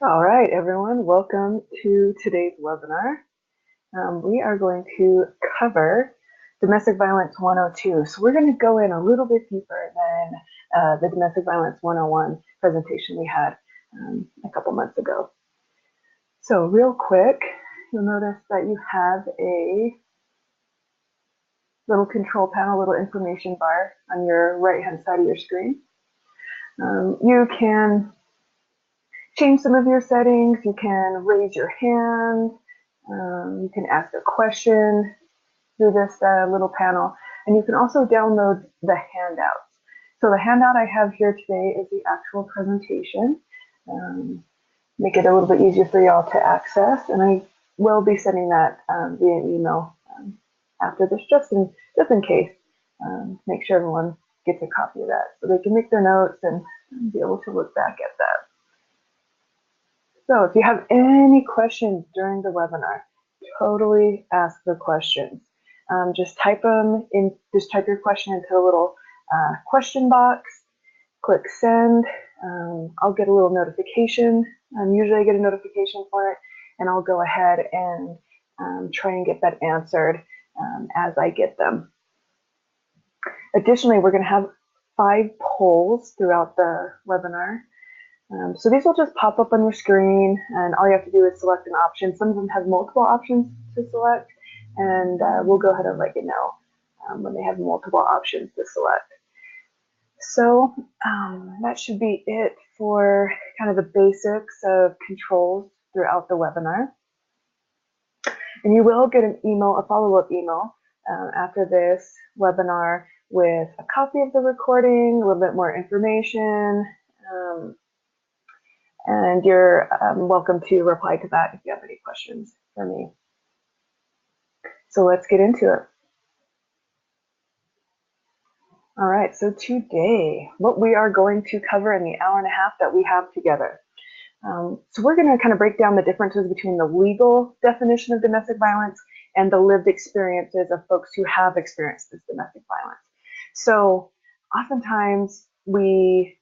All right, everyone, welcome to today's webinar. We are going to cover Domestic Violence 102. So we're going to go in a little bit deeper than the Domestic Violence 101 presentation we had a couple months ago. So real quick, you'll notice that you have a little control panel, little information bar on your right-hand side of your screen. You can change some of your settings. You can raise your hand. You can ask a question through this little panel, and you can also download the handouts. So the handout I have here today is the actual presentation. Make it a little bit easier for y'all to access, and I will be sending that via email after this, just in case. Make sure everyone gets a copy of that so they can make their notes and be able to look back at that. So if you have any questions during the webinar, totally ask the questions. Just type your question into a little question box, click send. I'll get a little notification. Usually I get a notification for it, and I'll go ahead and try and get that answered as I get them. Additionally, we're going to have 5 polls throughout the webinar. So these will just pop up on your screen, and all you have to do is select an option. Some of them have multiple options to select, and we'll go ahead and let you know when they have multiple options to select. So that should be it for kind of the basics of controls throughout the webinar. And you will get an email, a follow-up email after this webinar with a copy of the recording, a little bit more information, and you're welcome to reply to that if you have any questions for me. So let's get into it. All right, so today, what we are going to cover in the hour and a half that we have together. So we're going to kind of break down the differences between the legal definition of domestic violence and the lived experiences of folks who have experienced this domestic violence. So oftentimes we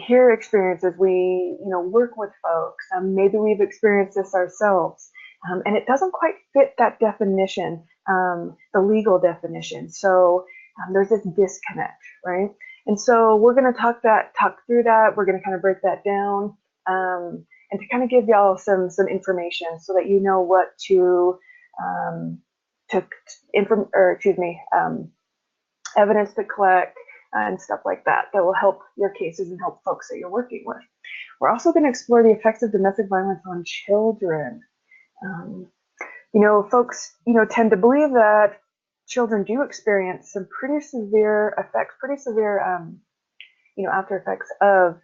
hear experiences, we work with folks, maybe we've experienced this ourselves, and it doesn't quite fit that definition, the legal definition. So there's this disconnect, right? And so we're going to talk through that. We're going to kind of break that down, and to kind of give y'all some information so that you know what evidence to collect and stuff like that will help your cases and help folks that you're working with. We're also going to explore the effects of domestic violence on children. Folks tend to believe that children do experience some pretty severe effects, after effects of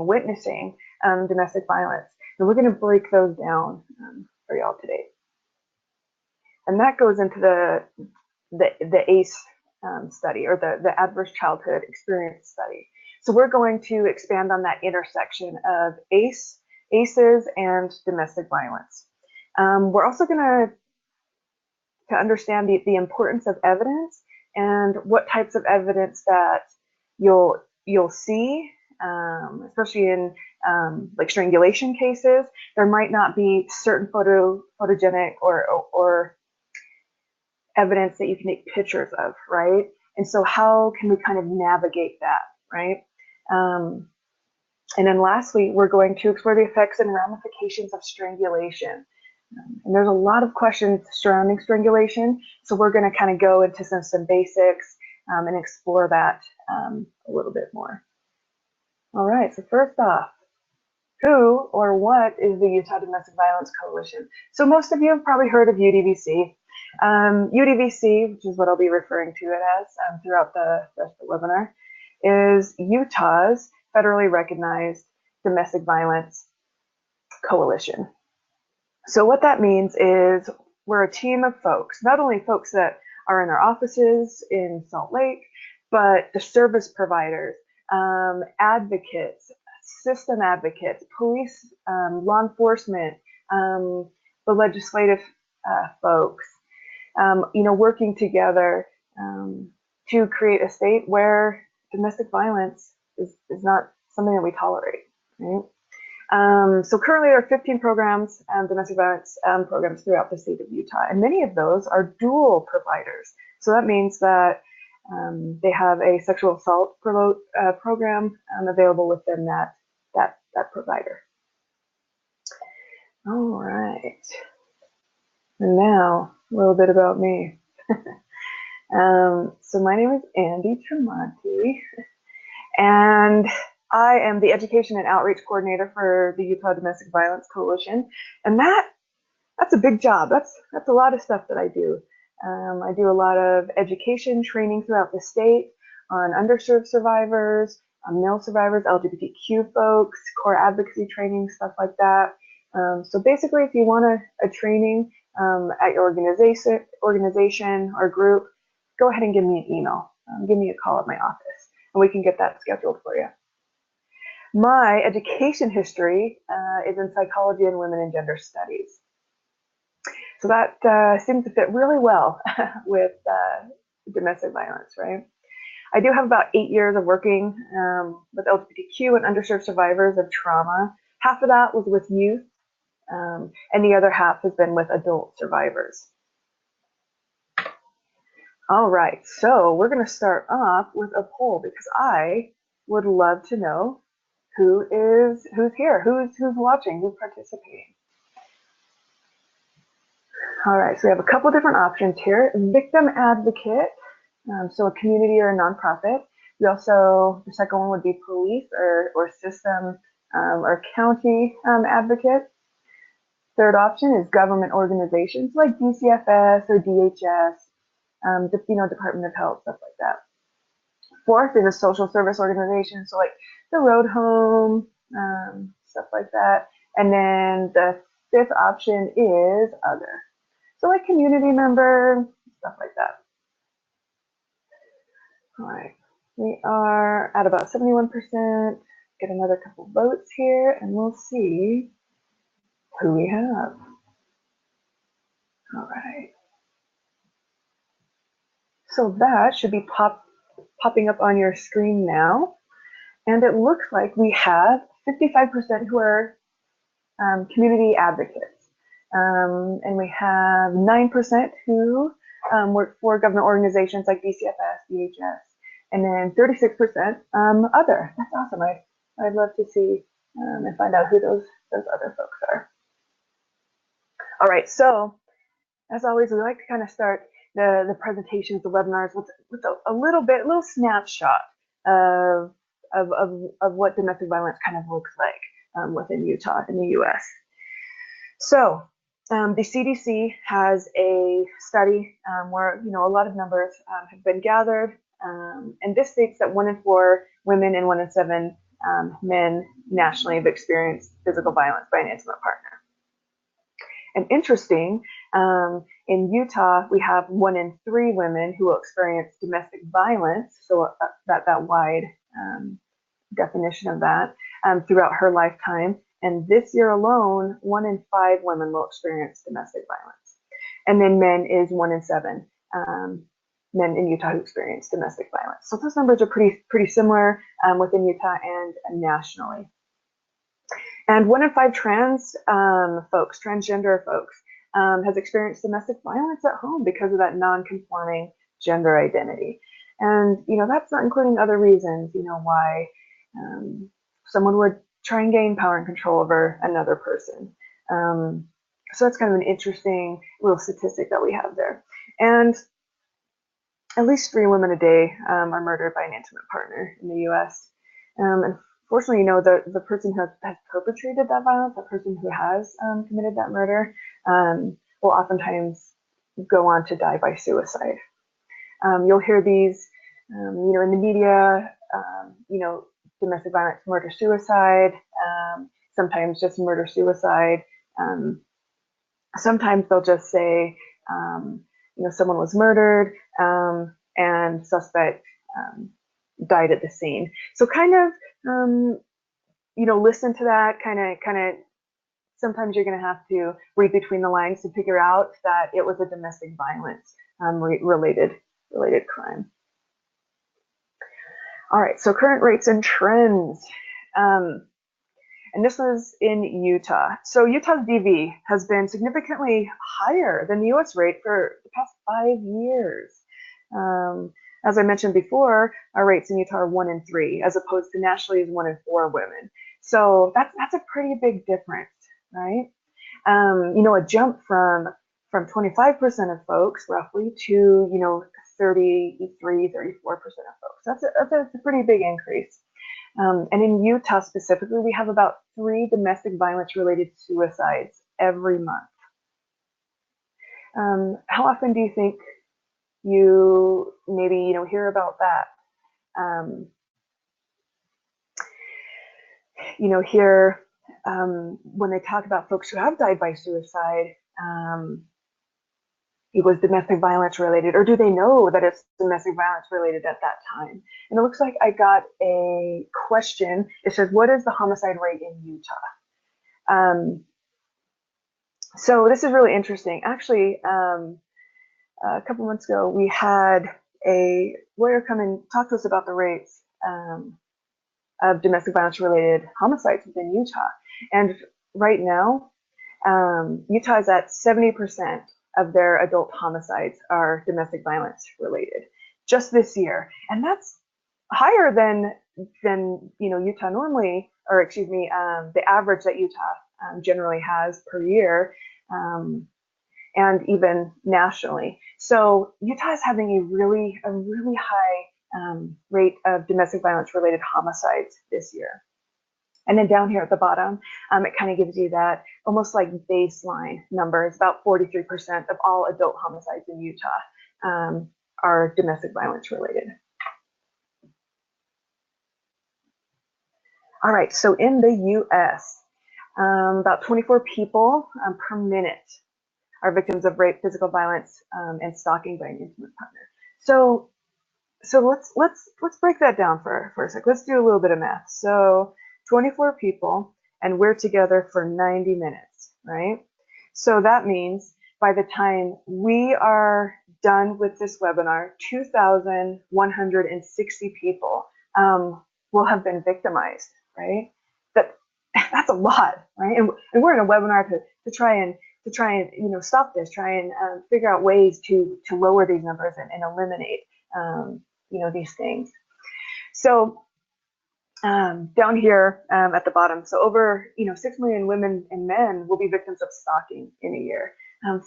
witnessing domestic violence. And we're going to break those down for y'all today. And that goes into the ACE study, or the Adverse Childhood Experience study. So we're going to expand on that intersection of ACEs and domestic violence. We're also going to understand the importance of evidence and what types of evidence that you'll see, especially in like strangulation cases. There might not be certain photogenic or evidence that you can take pictures of, right? And so how can we kind of navigate that, right? And then lastly, we're going to explore the effects and ramifications of strangulation. And there's a lot of questions surrounding strangulation, so we're going to kind of go into some basics and explore that a little bit more. All right, so first off, who or what is the Utah Domestic Violence Coalition? So most of you have probably heard of UDVC. UDVC, which is what I'll be referring to it as throughout the rest of the webinar, is Utah's federally recognized domestic violence coalition. So what that means is we're a team of folks, not only folks that are in our offices in Salt Lake, but the service providers, advocates, system advocates, police, law enforcement, the legislative folks, working together to create a state where domestic violence is not something that we tolerate, right? So currently there are 15 programs, domestic violence programs throughout the state of Utah, and many of those are dual providers. So that means that they have a sexual assault program available within that provider. All right. And now a little bit about me. So my name is Andy Tremonti, and I am the Education and Outreach Coordinator for the Utah Domestic Violence Coalition, and that's a big job. That's a lot of stuff that I do. I do a lot of education training throughout the state on underserved survivors, on male survivors, LGBTQ folks, core advocacy training, stuff like that. So basically, if you want a training at your organization or group, go ahead and give me an email. Give me a call at my office, and we can get that scheduled for you. My education history is in psychology and women and gender studies. So that seems to fit really well with domestic violence, right? I do have about 8 years of working with LGBTQ and underserved survivors of trauma. Half of that was with youth, and the other half has been with adult survivors. All right, so we're going to start off with a poll because I would love to know who's here, who's watching, who's participating. All right, so we have a couple different options here. Victim advocate, so a community or a nonprofit. We also, the second one would be police or system or county advocate. Third option is government organizations like DCFS or DHS, Department of Health, stuff like that. Fourth is a social service organization, so like the Road Home, stuff like that. And then the fifth option is other. So like community member, stuff like that. All right, we are at about 71%. Get another couple votes here and we'll see who we have. All right. So that should be popping up on your screen now. And it looks like we have 55% who are community advocates. And we have 9% who work for government organizations like DCFS, DHS, and then 36% other. That's awesome. I'd love to see and find out who those other folks are. All right, so as always, we like to kind of start the presentations, the webinars with a little snapshot of what domestic violence kind of looks like within Utah in the U.S. So the CDC has a study where a lot of numbers have been gathered, and this states that 1 in 4 women and 1 in 7 men nationally have experienced physical violence by an intimate partner. And interesting, in Utah, we have 1 in 3 women who will experience domestic violence, so that wide definition of that, throughout her lifetime. And this year alone, 1 in 5 women will experience domestic violence. And then men is 1 in 7 men in Utah who experience domestic violence. So those numbers are pretty similar within Utah and nationally. And 1 in 5 transgender folks, has experienced domestic violence at home because of that non-conforming gender identity. And, that's not including other reasons, why someone would try and gain power and control over another person. So that's kind of an interesting little statistic that we have there. And at least 3 women a day are murdered by an intimate partner in the U.S. And fortunately, the person who has perpetrated that violence, the person who has committed that murder, will oftentimes go on to die by suicide. You'll hear these, in the media, domestic violence, murder, suicide, sometimes just murder, suicide. Sometimes they'll just say, someone was murdered and suspect died at the scene. So kind of, listen to that, kind of, sometimes you're going to have to read between the lines to figure out that it was a domestic violence related crime. All right, so current rates and trends. And this was in Utah. So Utah's DV has been significantly higher than the US rate for the past 5 years. As I mentioned before, our rates in Utah are 1 in 3, as opposed to nationally is 1 in 4 women. So that's a pretty big difference, right? A jump from 25% of folks roughly to 33, 34% of folks. That's a pretty big increase. And in Utah specifically, we have about 3 domestic violence related suicides every month. How often do you think you maybe hear about that? Here when they talk about folks who have died by suicide, it was domestic violence related, or do they know that it's domestic violence related at that time? And it looks like I got a question. It says, what is the homicide rate in Utah? So this is really interesting. Actually, a couple months ago, we had a lawyer come and talk to us about the rates of domestic violence related homicides within Utah. And right now, Utah is at 70% of their adult homicides are domestic violence related just this year. And that's higher than Utah normally, or excuse me, the average that Utah generally has per year, and even nationally. So Utah is having a really high rate of domestic violence related homicides this year. And then down here at the bottom, it kind of gives you that almost like baseline number. It's about 43% of all adult homicides in Utah are domestic violence related. All right, so in the US, about 24 people per minute are victims of rape, physical violence, and stalking by an intimate partner. So let's break that down for a sec. Let's do a little bit of math. So 24 people, and we're together for 90 minutes, right? So that means by the time we are done with this webinar, 2,160 people will have been victimized, right? That's a lot, right? And we're in a webinar to try and stop this, try and figure out ways to lower these numbers and eliminate these things. So down here at the bottom, so over 6 million women and men will be victims of stalking in a year.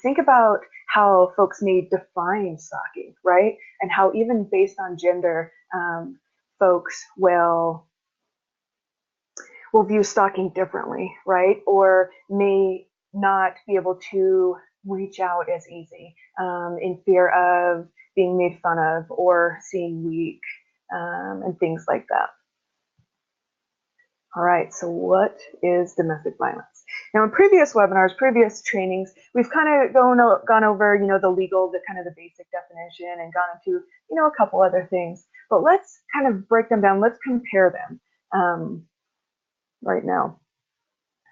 Think about how folks may define stalking, right? And how even based on gender, folks will view stalking differently, right? Or may not be able to reach out as easy in fear of being made fun of or seen weak and things like that. All right, so what is domestic violence? Now, in previous webinars, previous trainings, we've kind of gone over, the legal, the basic definition, and gone into, a couple other things. But let's kind of break them down. Let's compare them right now.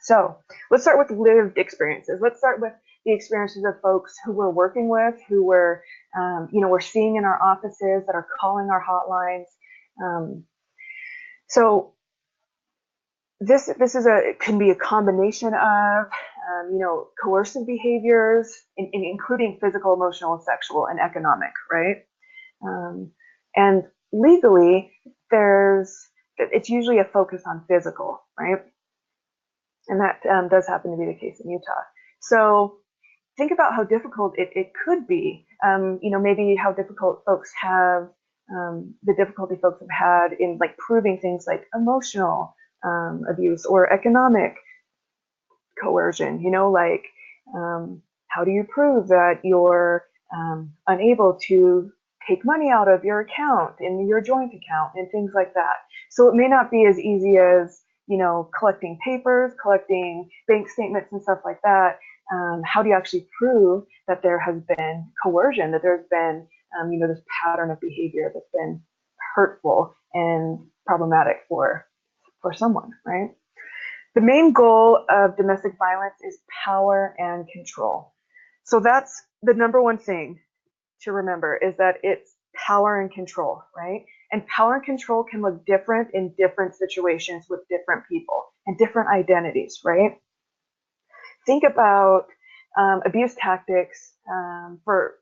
So let's start with lived experiences. Let's start with the experiences of folks who we're working with, who we're seeing in our offices, that are calling our hotlines. So this can be a combination of coercive behaviors, including physical, emotional, sexual, and economic, right? And legally, it's usually a focus on physical, right? And that does happen to be the case in Utah. So think about how difficult it could be, maybe how difficult folks have, the difficulty folks have had in proving things like emotional abuse or economic coercion, how do you prove that you're unable to take money out of your account in your joint account and things like that. So it may not be as easy as collecting papers, collecting bank statements and stuff like that. How do you actually prove that there has been coercion, that there's been this pattern of behavior that's been hurtful and problematic for someone, right? The main goal of domestic violence is power and control. So that's the number one thing to remember, is that it's power and control, right? And power and control can look different in different situations with different people and different identities, right? Think about abuse tactics for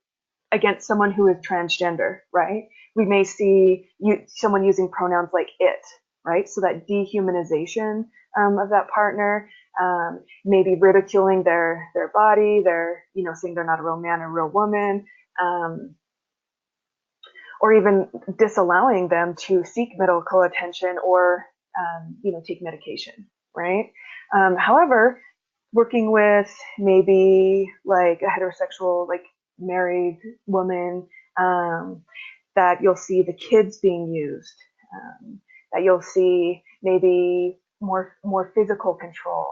against someone who is transgender, right? We may see someone using pronouns like it, right? So that dehumanization of that partner, maybe ridiculing their body, saying they're not a real man or a real woman, or even disallowing them to seek medical attention or take medication, right? However, working with maybe like a heterosexual, like married woman, that you'll see the kids being used, that you'll see maybe more physical control,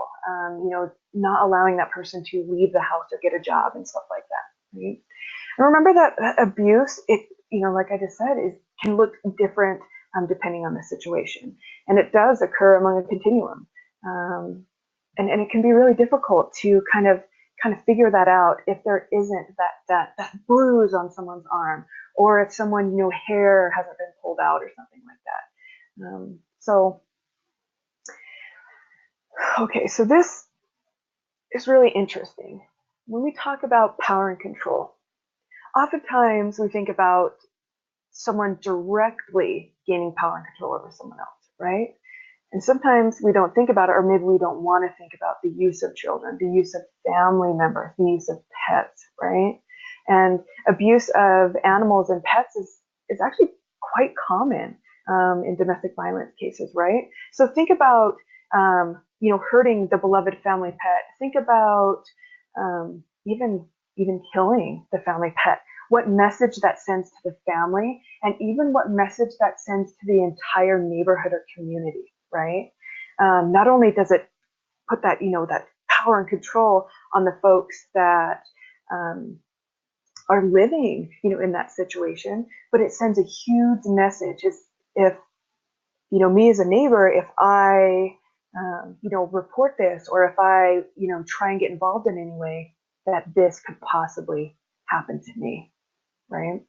not allowing that person to leave the house or get a job and stuff like that, right? And remember that abuse, like I just said, can look different depending on the situation, and it does occur among a continuum. And it can be really difficult to kind of figure that out if there isn't that bruise on someone's arm, or if someone, hair hasn't been pulled out or something like that. So this is really interesting. When we talk about power and control, oftentimes we think about someone directly gaining power and control over someone else, right? And sometimes we don't think about it, or maybe we don't want to think about the use of children, the use of family members, the use of pets, right? And abuse of animals and pets is actually quite common in domestic violence cases, right? So think about, hurting the beloved family pet. Think about even killing the family pet. What message that sends to the family, and even what message that sends to the entire neighborhood or community, right? Not only does it put that, that power and control on the folks that are living, in that situation, but it sends a huge message. If me as a neighbor, if I, report this, or if I, try and get involved in any way, that this could possibly happen to me, right?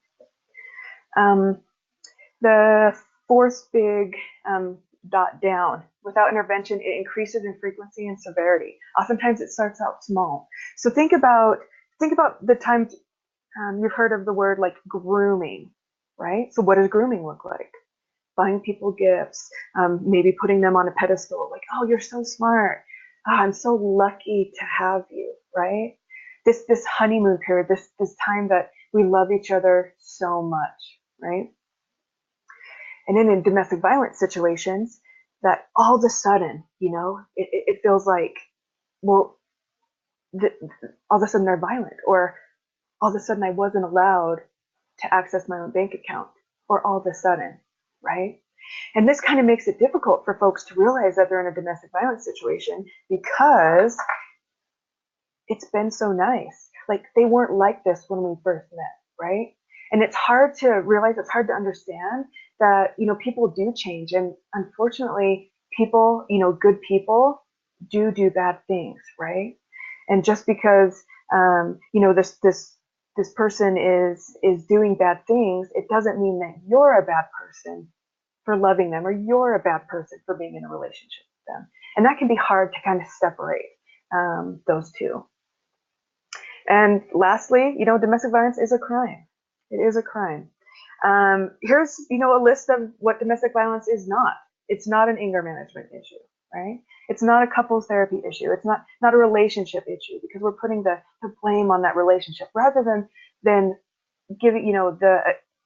The fourth big dot down, without intervention, it increases in frequency and severity. Oftentimes it starts out small. So think about the times you've heard of the word like grooming, right? So what does grooming look like? Buying people gifts, maybe putting them on a pedestal, like, oh, you're so smart. Oh, I'm so lucky to have you, right? This honeymoon period, this time that we love each other so much, right? And then in domestic violence situations, that all of a sudden, it feels like, well, all of a sudden they're violent, or all of a sudden I wasn't allowed to access my own bank account, or all of a sudden, right? And this kind of makes it difficult for folks to realize that they're in a domestic violence situation, because it's been so nice. Like, they weren't like this when we first met, right? And it's hard to realize, it's hard to understand that, people do change. And unfortunately, people, good people do bad things, right? And just because, this person is doing bad things, it doesn't mean that you're a bad person for loving them, or you're a bad person for being in a relationship with them. And that can be hard to kind of separate those two. And lastly, domestic violence is a crime. It is a crime. Here's, a list of what domestic violence is not. It's not an anger management issue, right? It's not a couples therapy issue. It's not a relationship issue, because we're putting the blame on that relationship, rather than giving,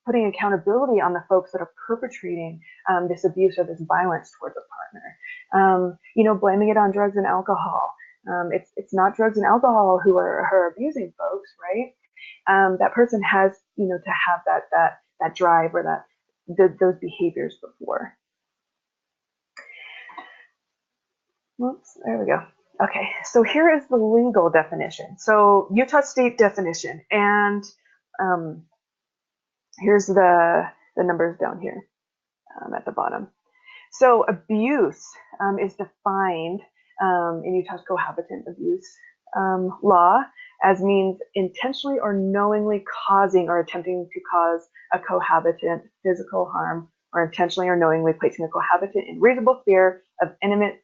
putting accountability on the folks that are perpetrating this abuse or this violence towards a partner. Blaming it on drugs and alcohol. It's not drugs and alcohol who are abusing folks, right? That person has, to have that drive, or those behaviors before. Whoops, there we go. Okay, so here is the legal definition. So Utah State definition, and here's the numbers down here at the bottom. So abuse is defined in Utah's cohabitant abuse law as means intentionally or knowingly causing or attempting to cause a cohabitant physical harm or intentionally or knowingly placing a cohabitant in reasonable fear of imminent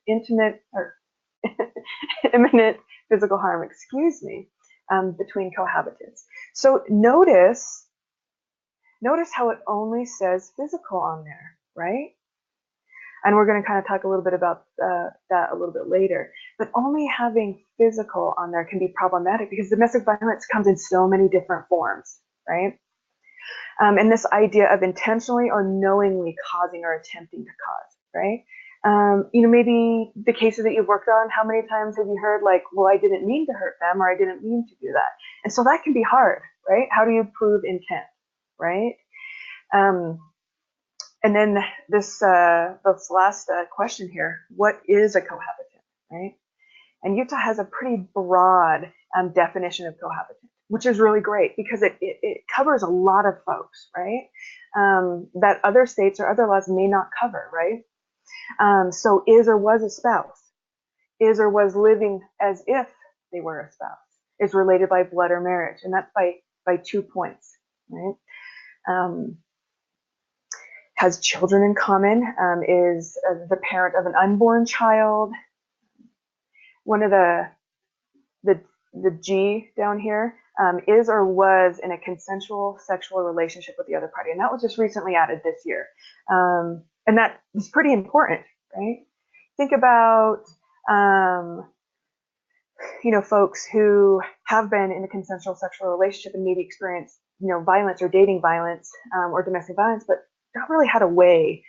physical harm, between cohabitants. So notice how it only says physical on there, right? And we're going to kind of talk a little bit about that a little bit later. But only having physical on there can be problematic because domestic violence comes in so many different forms, right? And this idea of intentionally or knowingly causing or attempting to cause, right? Maybe the cases that you've worked on, how many times have you heard like, well, I didn't mean to hurt them, or I didn't mean to do that. And so that can be hard, right? How do you prove intent, right? And then this last question here, what is a cohabitant, right? And Utah has a pretty broad definition of cohabitant, which is really great because it covers a lot of folks, right? That other states or other laws may not cover, right? So is or was a spouse, is or was living as if they were a spouse, is related by blood or marriage, and that's by 2 points, right? Has children in common, is the parent of an unborn child. One of the G down here, is or was in a consensual sexual relationship with the other party, and that was just recently added this year. And that is pretty important, right? Think about, folks who have been in a consensual sexual relationship and maybe experienced, violence or dating violence, or domestic violence, but not really had a way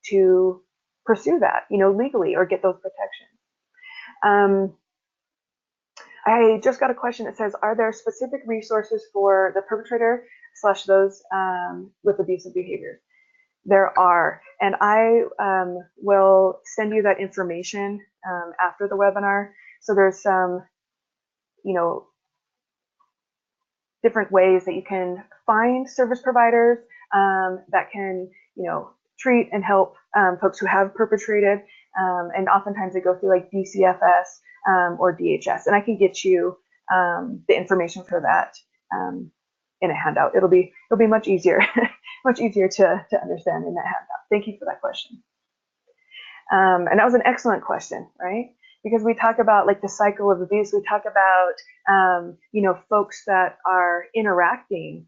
to pursue that, legally or get those protections. I just got a question that says, are there specific resources for the perpetrator / those with abusive behavior? There are, and I will send you that information after the webinar. So there's some, different ways that you can find service providers that can, treat and help folks who have perpetrated. And oftentimes they go through like DCFS or DHS, and I can get you the information for that in a handout. It'll be much easier, much easier to understand in that handout. Thank you for that question. And that was an excellent question, right? Because we talk about like the cycle of abuse. We talk about, folks that are interacting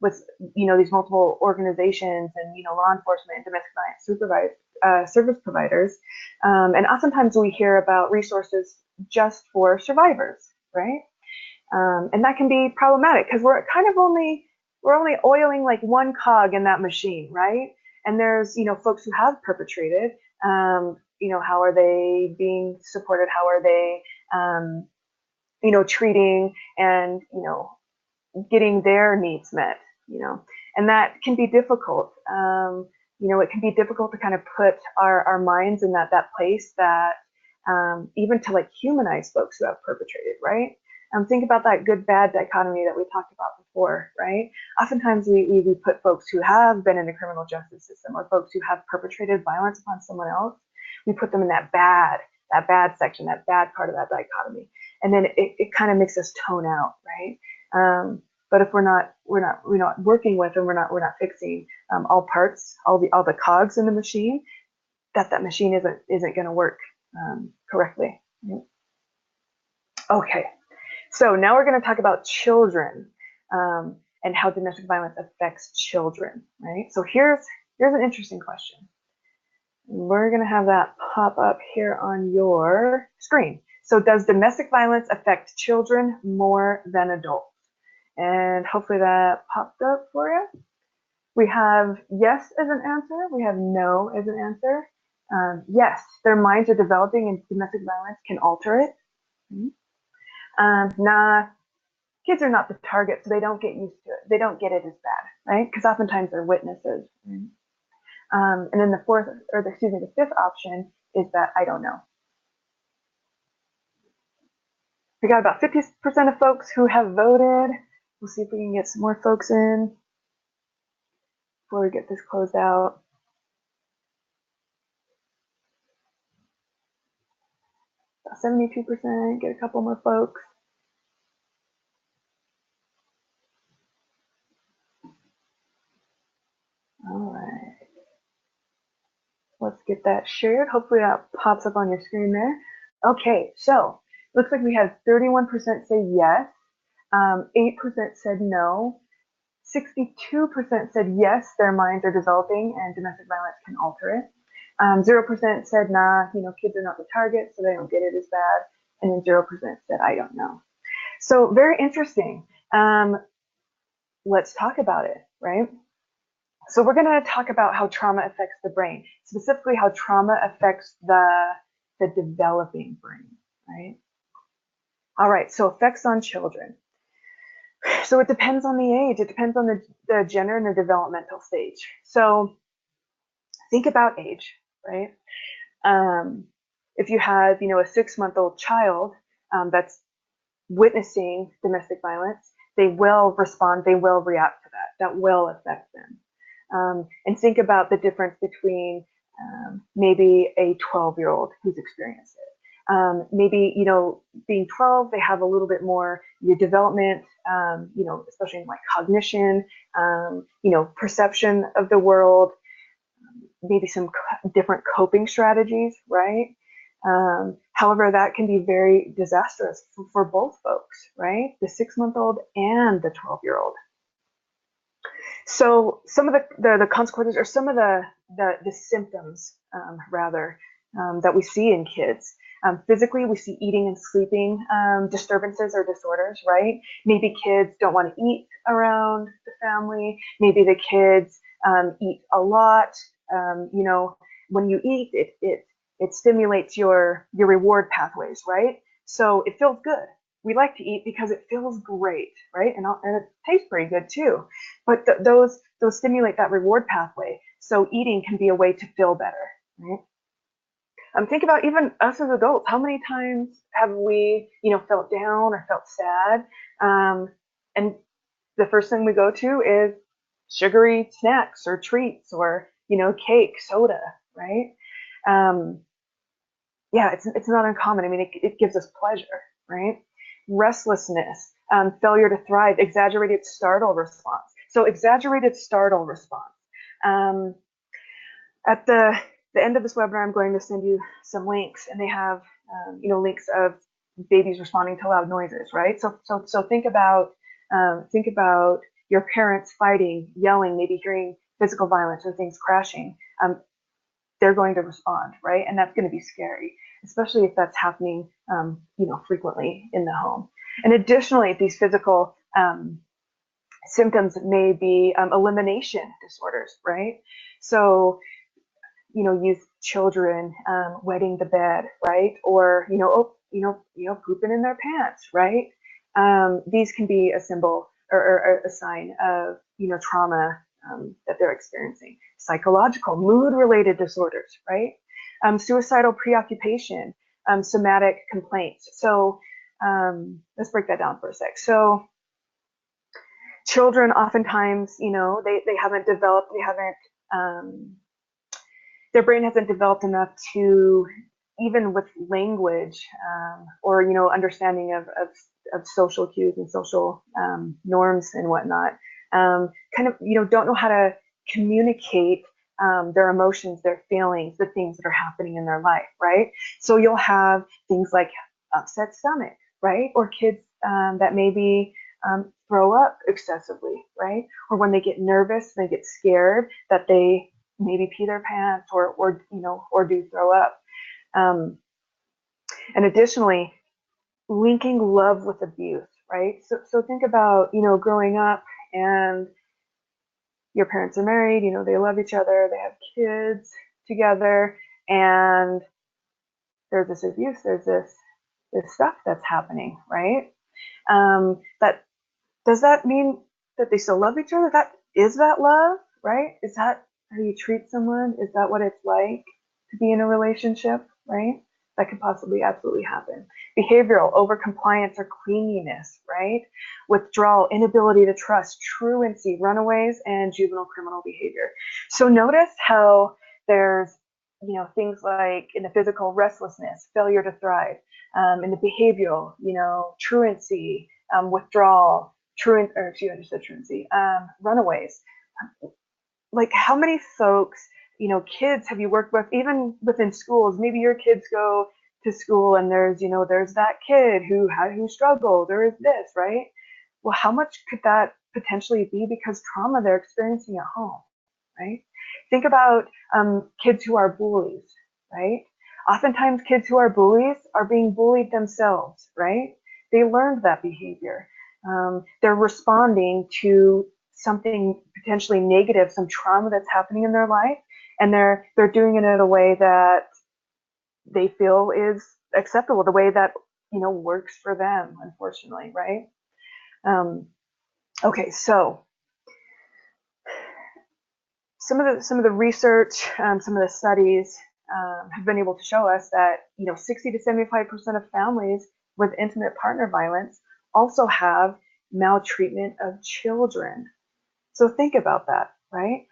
with, these multiple organizations and, law enforcement and domestic violence service providers. And oftentimes we hear about resources just for survivors, right? And that can be problematic because we're only oiling like one cog in that machine, right? And there's, folks who have perpetrated, how are they being supported? How are they, treating and, getting their needs met, and that can be difficult. It can be difficult to kind of put our minds in that place that, even to like humanize folks who have perpetrated, right? Think about that good-bad dichotomy that we talked about before, right? Oftentimes we put folks who have been in the criminal justice system or folks who have perpetrated violence upon someone else, we put them in that bad section, that bad part of that dichotomy. And then it kind of makes us tone out, right? But if we're not working with and we're not fixing all parts, all the cogs in the machine, that machine isn't going to work correctly. Okay. So now we're going to talk about children and how domestic violence affects children, right? So here's an interesting question. We're going to have that pop up here on your screen. So does domestic violence affect children more than adults? And hopefully that popped up for you. We have yes as an answer. We have no as an answer. Yes, their minds are developing and domestic violence can alter it. Nah, kids are not the target, so they don't get used to it. They don't get it as bad, right? Because oftentimes they're witnesses. And then the fifth option is that I don't know. We got about 50% of folks who have voted. We'll see if we can get some more folks in before we get this closed out. About 72%, get a couple more folks. All right. get that shared. Hopefully that pops up on your screen there. Okay, so looks like we had 31% say yes, 8% said no, 62% said yes, their minds are developing and domestic violence can alter it. 0% said nah, kids are not the target, so they don't get it as bad. And then 0% said I don't know. So very interesting. Let's talk about it, right? So we're going to talk about how trauma affects the brain, specifically how trauma affects the developing brain, right? All right, so effects on children. So it depends on the age. It depends on the gender and the developmental stage. So think about age, right? If you have, a 6-month-old child that's witnessing domestic violence, they will respond, they will react to that. That will affect them. And think about the difference between maybe a 12-year-old who's experienced it. Maybe, being 12, they have a little bit more development, especially in like cognition, perception of the world, maybe some different coping strategies, right? However, that can be very disastrous for both folks, right? The 6-month-old and the 12-year-old. So some of the consequences, or some of the symptoms, that we see in kids. Physically, we see eating and sleeping disturbances or disorders, right? Maybe kids don't want to eat around the family. Maybe the kids eat a lot. When you eat, it stimulates your reward pathways, right? So it feels good. We like to eat because it feels great, right? And it tastes pretty good too. But those stimulate that reward pathway. So eating can be a way to feel better, right? Think about even us as adults. How many times have we, felt down or felt sad? And the first thing we go to is sugary snacks or treats or, cake, soda, right? Yeah, it's not uncommon. I mean, it gives us pleasure, right? Restlessness, failure to thrive, exaggerated startle response. So exaggerated startle response. At the end of this webinar, I'm going to send you some links, and they have, links of babies responding to loud noises, right? So think about your parents fighting, yelling, maybe hearing physical violence or things crashing. They're going to respond, right? And that's going to be scary, especially if that's happening, frequently in the home. And additionally, these physical symptoms may be elimination disorders, right? So, youth children wetting the bed, right? Or, pooping in their pants, right? These can be a symbol or a sign of, trauma that they're experiencing. Psychological, mood-related disorders, right? Suicidal preoccupation, somatic complaints. So let's break that down for a sec. So children oftentimes, they haven't developed, their brain hasn't developed enough to, even with language or, understanding of social cues and social norms and whatnot, kind of, don't know how to communicate their emotions, their feelings, the things that are happening in their life, right? So you'll have things like upset stomach, right? Or kids that maybe throw up excessively, right? Or when they get nervous, they get scared, that they maybe pee their pants or do throw up. And additionally, linking love with abuse, right? So think about, growing up and your parents are married, they love each other, they have kids together, and there's this abuse, there's this stuff that's happening, right? Does that mean that they still love each other? Is that love, right? Is that how you treat someone? Is that what it's like to be in a relationship, right? That could possibly absolutely happen. Behavioral, overcompliance or clinginess, right? Withdrawal, inability to trust, truancy, runaways, and juvenile criminal behavior. So notice how there's, things like in the physical, restlessness, failure to thrive, in the behavioral, truancy, withdrawal, runaways. Like how many folks kids have you worked with, even within schools? Maybe your kids go to school and there's that kid who struggled, or is this, right? Well, how much could that potentially be because trauma they're experiencing at home, right? Think about kids who are bullies, right? Oftentimes kids who are bullies are being bullied themselves, right? They learned that behavior. They're responding to something potentially negative, some trauma that's happening in their life, and they're doing it in a way that they feel is acceptable, the way that works for them, unfortunately, right? Okay, so some of the research, some of the studies have been able to show us that 60 to 75% of families with intimate partner violence also have maltreatment of children. So think about that, right?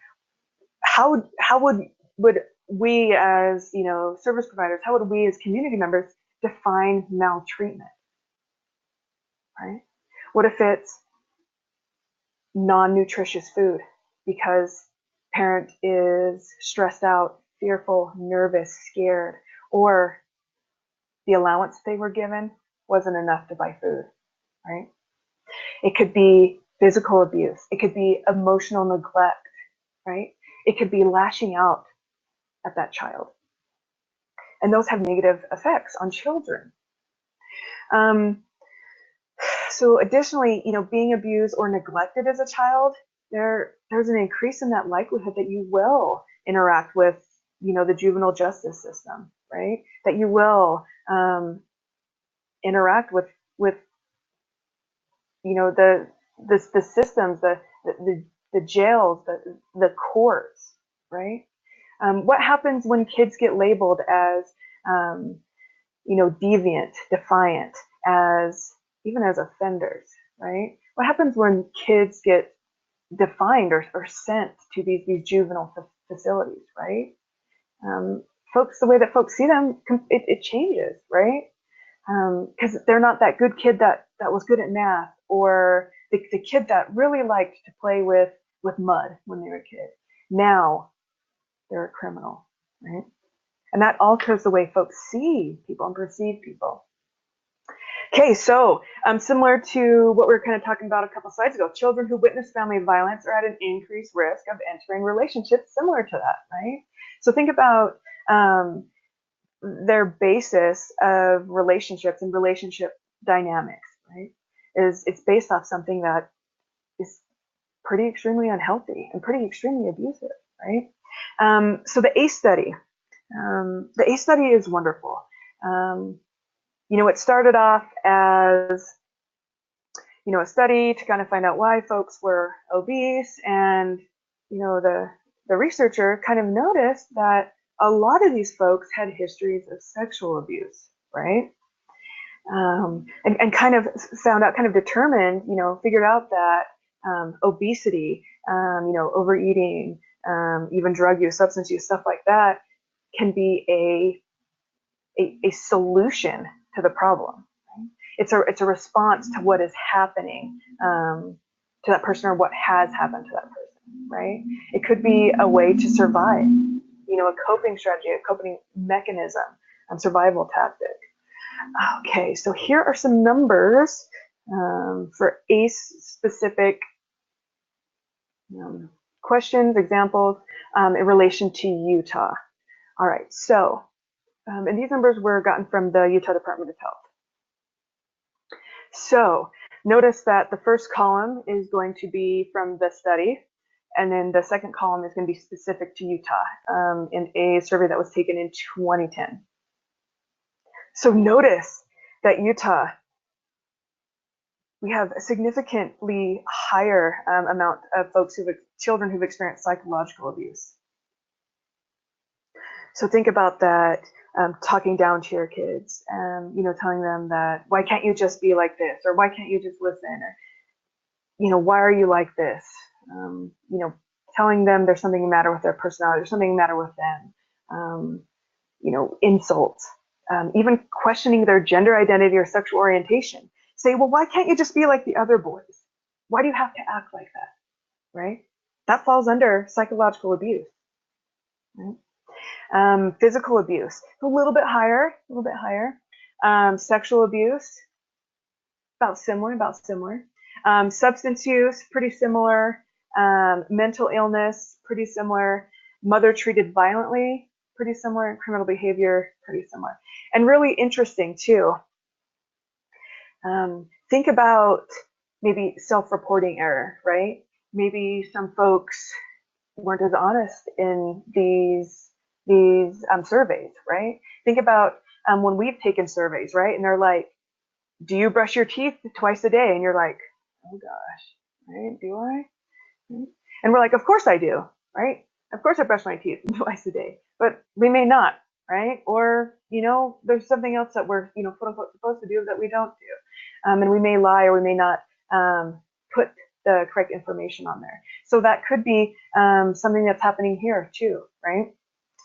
How would we as service providers, how would we as community members define maltreatment, right? What if it's non-nutritious food because parent is stressed out, fearful, nervous, scared, or the allowance they were given wasn't enough to buy food, right? It could be physical abuse. It could be emotional neglect, right? It could be lashing out at that child. And those have negative effects on children. So additionally, being abused or neglected as a child, there's an increase in that likelihood that you will interact with, the juvenile justice system, right? That you will interact with the systems, the jails, the courts, right? What happens when kids get labeled as deviant, defiant, even as offenders, right? What happens when kids get defined or sent to these juvenile facilities, right? The way that folks see them, it changes, right? Because they're not that good kid that was good at math, or the kid that really liked to play with mud when they were a kid. Now they're a criminal, right? And that alters the way folks see people and perceive people. Okay, so similar to what we were kind of talking about a couple slides ago, children who witness family violence are at an increased risk of entering relationships similar to that, right? So think about their basis of relationships and relationship dynamics, right? It's based off something that is pretty extremely unhealthy and pretty extremely abusive, right? So the ACE study, is wonderful. It started off as a study to kind of find out why folks were obese, and the researcher kind of noticed that a lot of these folks had histories of sexual abuse, right? And kind of found out, kind of determined, figured out that obesity, overeating, even drug use, substance use, stuff like that, can be a solution to the problem. Right? It's a response to what is happening to that person, or what has happened to that person, right? It could be a way to survive, a coping strategy, a coping mechanism, survival tactic. Okay, so here are some numbers for ACE-specific questions, examples in relation to Utah. All right, so, and these numbers were gotten from the Utah Department of Health. So notice that the first column is going to be from the study, and then the second column is going to be specific to Utah in a survey that was taken in 2010. So notice that Utah, we have a significantly higher amount of children who've experienced psychological abuse. So think about that, talking down to your kids, telling them that, why can't you just be like this? Or why can't you just listen? Or, why are you like this? Telling them there's something the matter with their personality, there's something the matter with them. Insults, even questioning their gender identity or sexual orientation. Say, well, why can't you just be like the other boys? Why do you have to act like that, right? That falls under psychological abuse, right? Physical abuse, a little bit higher, a little bit higher. Sexual abuse, about similar. Substance use, pretty similar. Mental illness, pretty similar. Mother treated violently, pretty similar. Criminal behavior, pretty similar. And really interesting too. Think about maybe self-reporting error, right? Maybe some folks weren't as honest in these surveys, right? Think about when we've taken surveys, right? And they're like, do you brush your teeth twice a day? And you're like, oh gosh, right? Do I? And we're like, of course I do, right? Of course I brush my teeth twice a day, but we may not, right? Or, there's something else that we're, quote unquote, supposed to do that we don't do. And we may lie, or we may not put the correct information on there. So that could be something that's happening here too, right?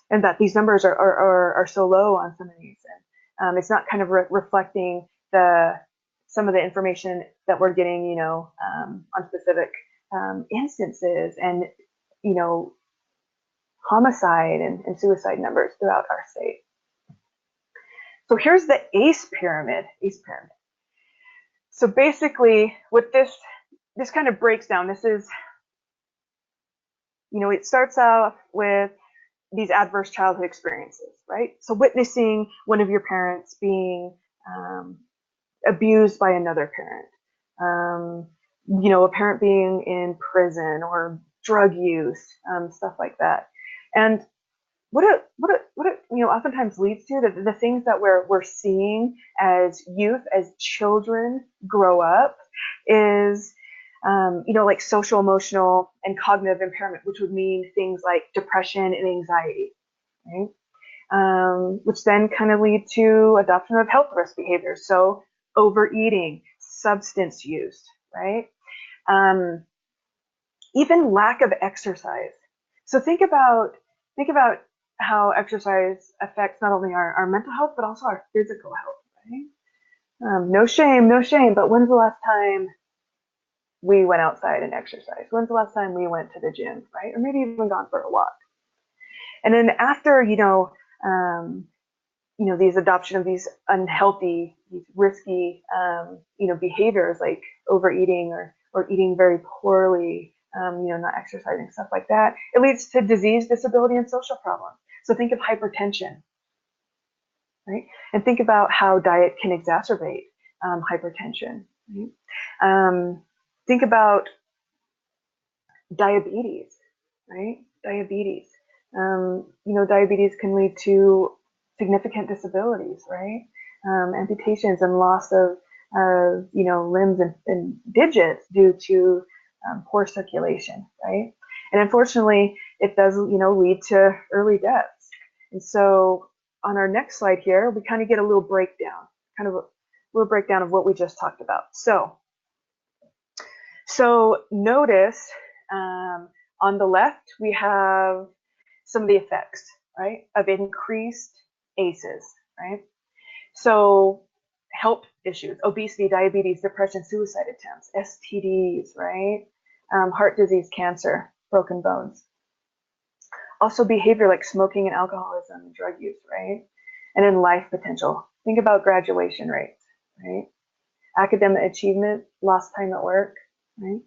And that these numbers are so low on some of these. And it's not kind of reflecting some of the information that we're getting, on specific instances and, homicide and suicide numbers throughout our state. So here's the ACE pyramid. So basically, what this kind of breaks down, this is, it starts off with these adverse childhood experiences, right? So witnessing one of your parents being abused by another parent, a parent being in prison or drug use, stuff like that. And what it oftentimes leads to, the things that we're seeing as youth, as children grow up, is like social, emotional, and cognitive impairment, which would mean things like depression and anxiety, right? Which then kind of lead to adoption of health risk behaviors. So overeating, substance use, right? Even lack of exercise. So think about how exercise affects not only our mental health, but also our physical health, right? No shame, but when's the last time we went outside and exercised? When's the last time we went to the gym, right? Or maybe even gone for a walk. And then after, these adoption of these unhealthy, these risky, behaviors like overeating or eating very poorly, not exercising, stuff like that, it leads to disease, disability, and social problems. So think of hypertension, right? And think about how diet can exacerbate hypertension, right? Think about diabetes, right? Diabetes. Diabetes can lead to significant disabilities, right? Amputations and loss of limbs and digits due to poor circulation, right? And unfortunately, it does, lead to early deaths. And so on our next slide here, we kind of get a little breakdown, of what we just talked about. So notice on the left, we have some of the effects, right, of increased ACEs, right? So health issues, obesity, diabetes, depression, suicide attempts, STDs, right? Heart disease, cancer, broken bones. Also behavior like smoking and alcoholism, drug use, right? And then life potential. Think about graduation rates, right? Academic achievement, lost time at work, right?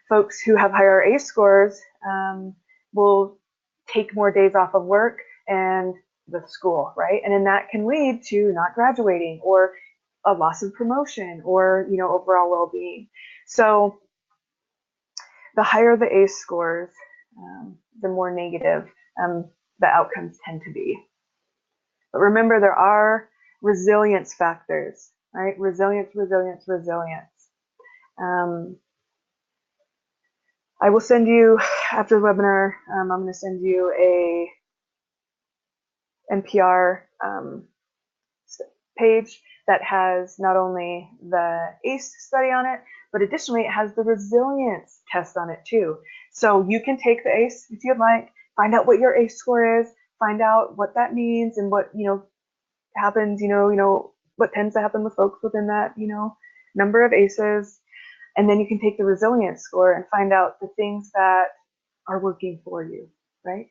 Folks who have higher ACE scores will take more days off of work and the school, right? And then that can lead to not graduating or a loss of promotion or, overall well-being. So the higher the ACE scores, the more negative the outcomes tend to be. But remember, there are resilience factors, right? Resilience. I will send you, after the webinar, I'm going to send you a NPR page that has not only the ACE study on it, but additionally it has the resilience test on it too. So you can take the ACE if you'd like, find out what your ACE score is, find out what that means and what happens, what tends to happen with folks within that number of ACEs, and then you can take the resilience score and find out the things that are working for you, right?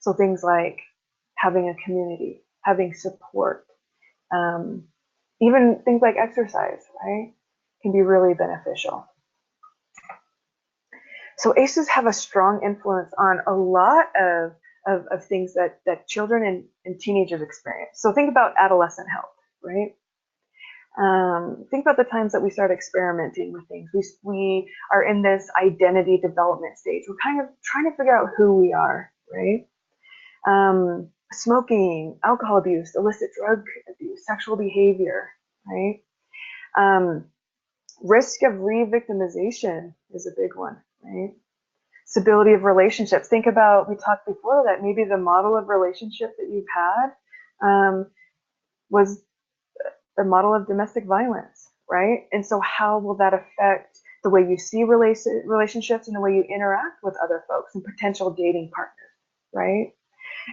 So things like having a community, having support, even things like exercise, right, can be really beneficial. So ACEs have a strong influence on a lot of things that children and teenagers experience. So think about adolescent health, right? Think about the times that we start experimenting with things. We are in this identity development stage. We're kind of trying to figure out who we are, right? Smoking, alcohol abuse, illicit drug abuse, sexual behavior, right? Risk of re-victimization is a big one, right? Stability of relationships. Think about, we talked before that maybe the model of relationship that you've had was the model of domestic violence, right? And so how will that affect the way you see relationships and the way you interact with other folks and potential dating partners, right?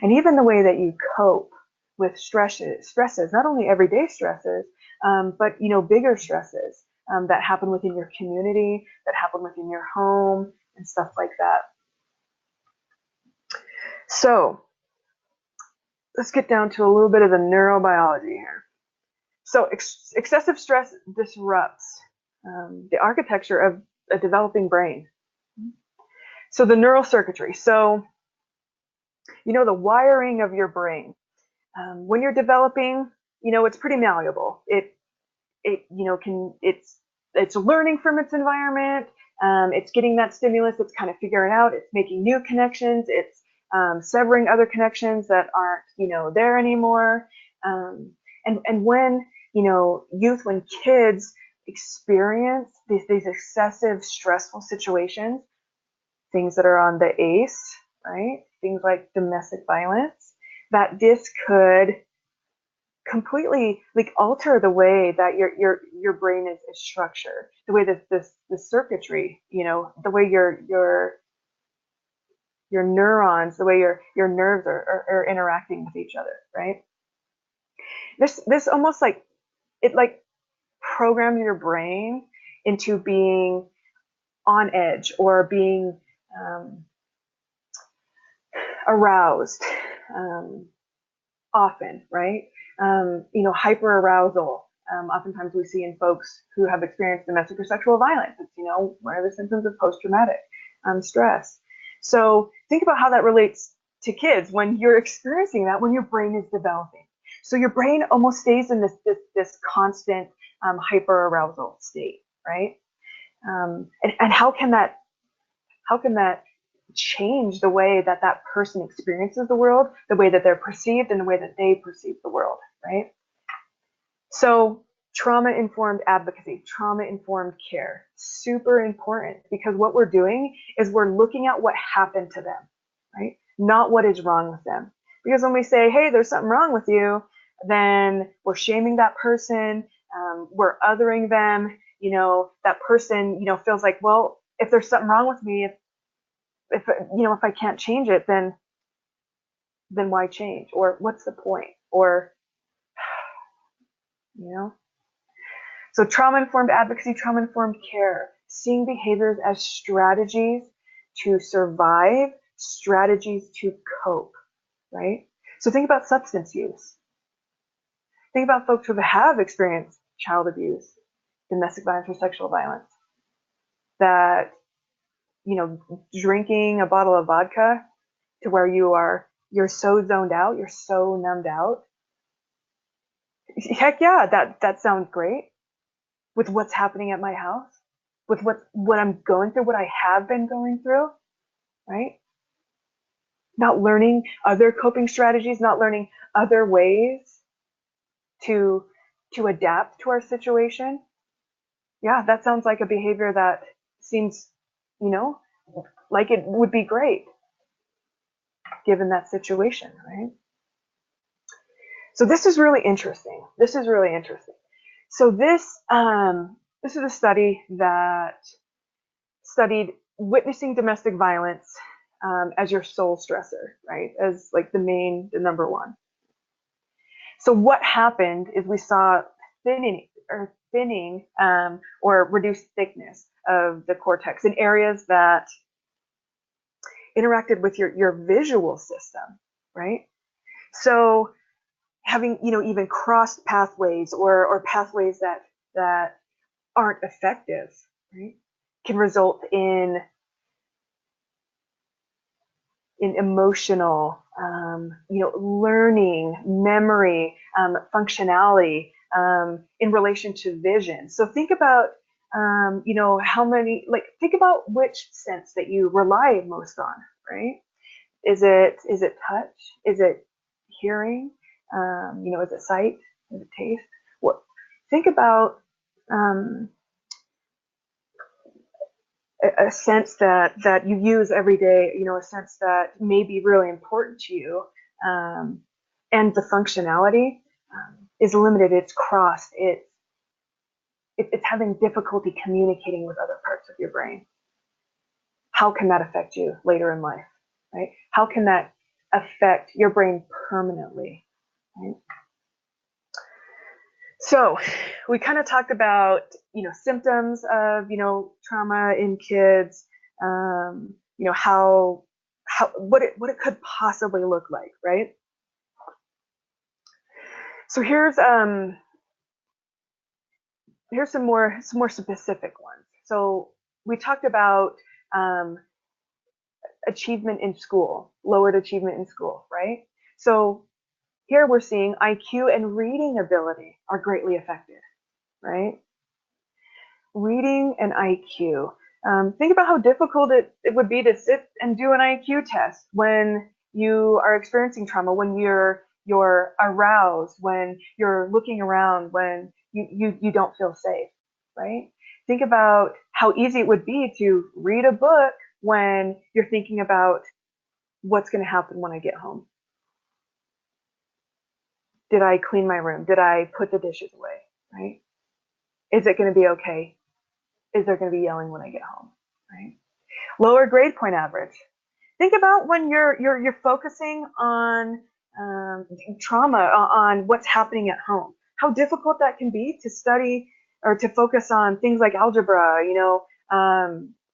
And even the way that you cope with stresses, not only everyday stresses, but bigger stresses that happen within your community, that happen within your home, and stuff like that. So let's get down to a little bit of the neurobiology here. So excessive stress disrupts the architecture of a developing brain. So the neural circuitry. So the wiring of your brain. When you're developing, it's pretty malleable. It's learning from its environment. It's getting that stimulus. It's kind of figuring out. It's making new connections. It's severing other connections that aren't there anymore. And when when kids experience these excessive stressful situations, things that are on the ACE, right? Things like domestic violence, that this could completely alter the way that your brain is structured, the way that the circuitry, the way your neurons, the way your nerves are interacting with each other, right? This almost it programs your brain into being on edge or being aroused often, right? Hyper arousal. Oftentimes we see in folks who have experienced domestic or sexual violence. It's one of the symptoms of post-traumatic stress. So think about how that relates to kids when you're experiencing that, when your brain is developing. So your brain almost stays in this constant hyper arousal state, right? And how can that change the way that person experiences the world, the way that they're perceived, and the way that they perceive the world, right? So trauma-informed advocacy, trauma-informed care, super important, because what we're doing is we're looking at what happened to them, right? Not what is wrong with them. Because when we say, hey, there's something wrong with you, then we're shaming that person, we're othering them, that person, feels like, well, if there's something wrong with me, if I can't change it, then why change? Or what's the point? Or, So trauma-informed advocacy, trauma-informed care, seeing behaviors as strategies to survive, strategies to cope, right? So think about substance use. Think about folks who have experienced child abuse, domestic violence, or sexual violence, that drinking a bottle of vodka to where you're so zoned out, you're so numbed out. Heck yeah, that sounds great with what's happening at my house, with what I'm going through, what I have been going through, right? Not learning other coping strategies, not learning other ways to adapt to our situation. Yeah, that sounds like a behavior that seems, like it would be great given that situation, right? So this is really interesting. So this is a study that studied witnessing domestic violence as your sole stressor, right? As the number one. So what happened is we saw thinning or reduced thickness of the cortex in areas that interacted with your visual system, right? So having, even crossed pathways or pathways that aren't effective, right, can result in emotional, learning, memory, functionality, in relation to vision. So think about, think about which sense that you rely most on, right? Is it touch? Is it hearing? Is it sight? Is it taste? What? Think about a sense that you use every day, a sense that may be really important to you, and the functionality is limited, it's crossed, it's having difficulty communicating with other parts of your brain. How can that affect you later in life, right? How can that affect your brain permanently, right? So we kind of talked about, symptoms of, trauma in kids, how what it could possibly look like, right? So here's some more specific ones. So we talked about achievement in school, lowered achievement in school, right? So here we're seeing IQ and reading ability are greatly affected, right? Reading and IQ. Think about how difficult it would be to sit and do an IQ test when you are experiencing trauma, when you're aroused, when you're looking around, when you don't feel safe, right? Think about how easy it would be to read a book when you're thinking about what's going to happen when I get home. Did I clean my room? Did I put the dishes away, right? Is it going to be okay? Is there going to be yelling when I get home, right? Lower grade point average. Think about when you're focusing on trauma, on what's happening at home. How difficult that can be to study or to focus on things like algebra,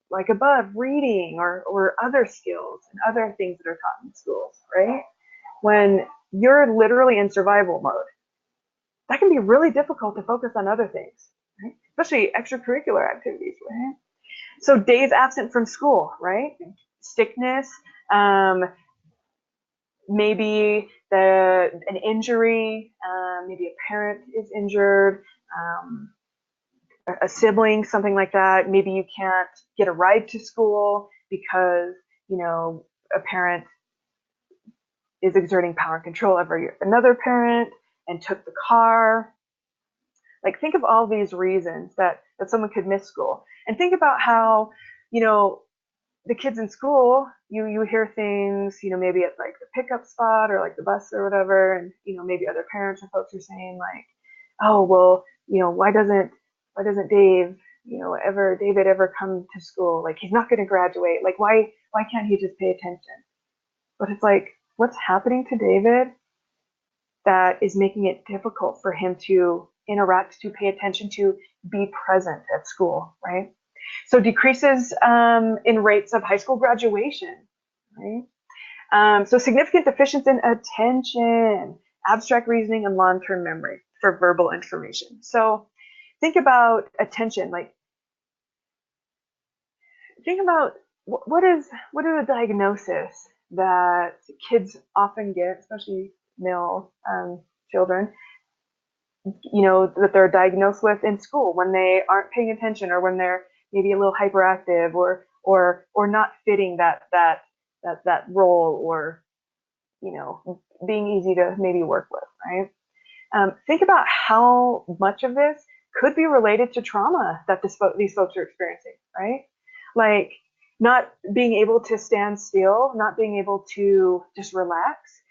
like above, reading or other skills and other things that are taught in schools, right? When you're literally in survival mode, that can be really difficult to focus on other things, right? Especially extracurricular activities, right? So days absent from school, right? Sickness, maybe an injury, maybe a parent is injured, a sibling, something like that. Maybe you can't get a ride to school because, a parent is exerting power and control over another parent and took the car. Like, think of all these reasons that someone could miss school. And think about how, the kids in school, you hear things, maybe at like the pickup spot or like the bus or whatever, and maybe other parents or folks are saying like, oh well, why doesn't David ever come to school? Like, he's not going to graduate. Like, why can't he just pay attention? But it's like, what's happening to David that is making it difficult for him to interact, to pay attention, to be present at school, right? So decreases in rates of high school graduation, right? So significant deficiency in attention, abstract reasoning, and long-term memory for verbal information. So think about attention, like think about what is a diagnosis that kids often get, especially male children, that they're diagnosed with in school when they aren't paying attention, or when they're maybe a little hyperactive, or not fitting that role, or being easy to maybe work with, right? Think about how much of this could be related to trauma that these folks are experiencing, right? Like not being able to stand still, not being able to just relax.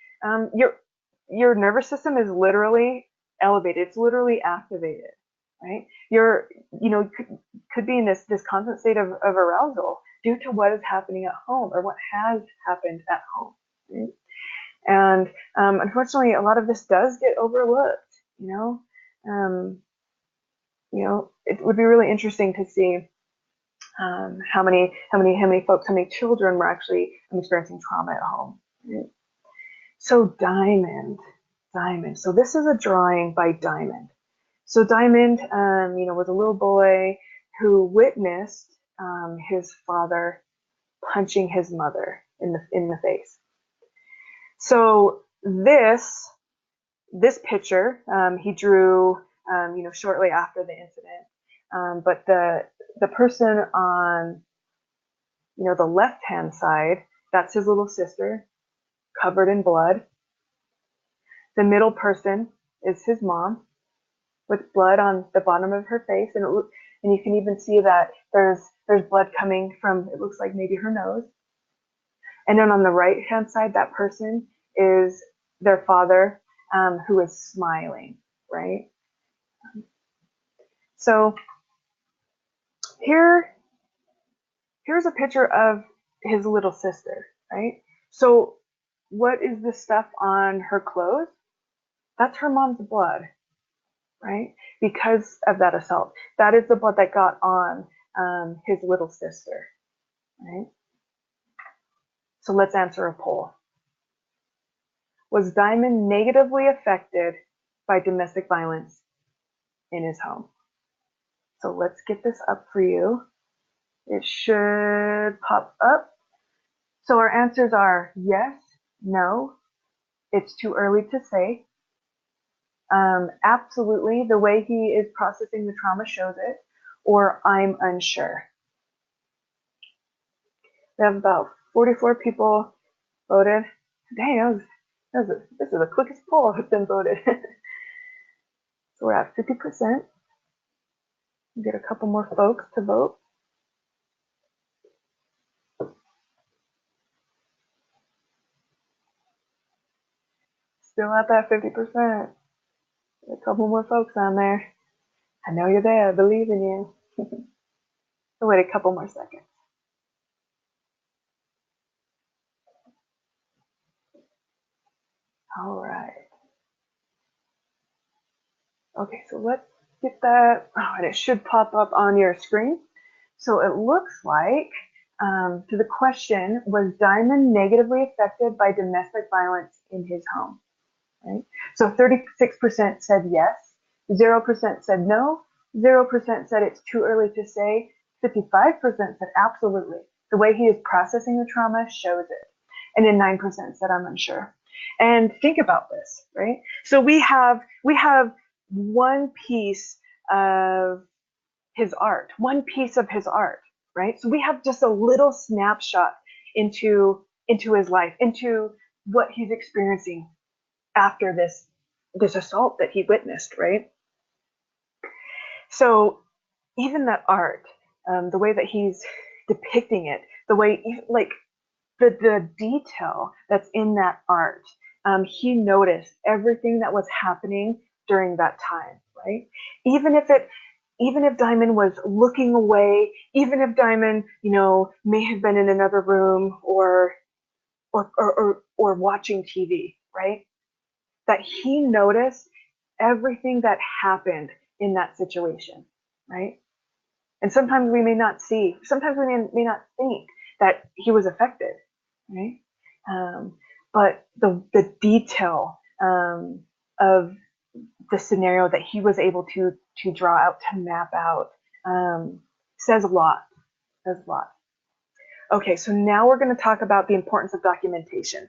Your nervous system is literally elevated. It's literally activated, right? You're, could be in this constant state of arousal due to what is happening at home, or what has happened at home, right? And unfortunately, a lot of this does get overlooked. It would be really interesting to see How many folks, how many children were actually experiencing trauma at home. Right? So Diamond. So this is a drawing by Diamond. So Diamond, was a little boy who witnessed his father punching his mother in the face. So this picture he drew, shortly after the incident. But the person on, the left-hand side, that's his little sister, covered in blood. The middle person is his mom, with blood on the bottom of her face, and you can even see that there's blood coming from, it looks like maybe her nose. And then on the right-hand side, that person is their father, who is smiling, right? So here's a picture of his little sister, right? So what is the stuff on her clothes? That's her mom's blood, right? Because of that assault. That is the blood that got on his little sister, right? So let's answer a poll. Was Diamond negatively affected by domestic violence in his home? So let's get this up for you. It should pop up. So our answers are yes, no, it's too early to say. Absolutely, the way he is processing the trauma shows it, or I'm unsure. We have about 44 people voted. Dang, this is the quickest poll that's been voted. So we're at 50%. We'll get a couple more folks to vote. Still at that 50%. A couple more folks on there. I know you're there. I believe in you. So wait a couple more seconds. All right. Okay, so let's get that. Oh, and it should pop up on your screen. So it looks like, to the question, was Diamond negatively affected by domestic violence in his home? Right? So 36% said yes, 0% said no, 0% said it's too early to say, 55% said absolutely. The way he is processing the trauma shows it. And then 9% said I'm unsure. And think about this, right? So we have one piece of his art, right? So we have just a little snapshot into his life, into what he's experiencing after this assault that he witnessed, right? So even that art, the way that he's depicting it, the way, like, the detail that's in that art, he noticed everything that was happening during that time, right? Even if Diamond was looking away, even if Diamond, may have been in another room or watching TV, right? That he noticed everything that happened in that situation, right? And sometimes we may not see, sometimes we may not think that he was affected, right? But the detail of the scenario that he was able to draw out, to map out, says a lot. Okay, so now we're going to talk about the importance of documentation.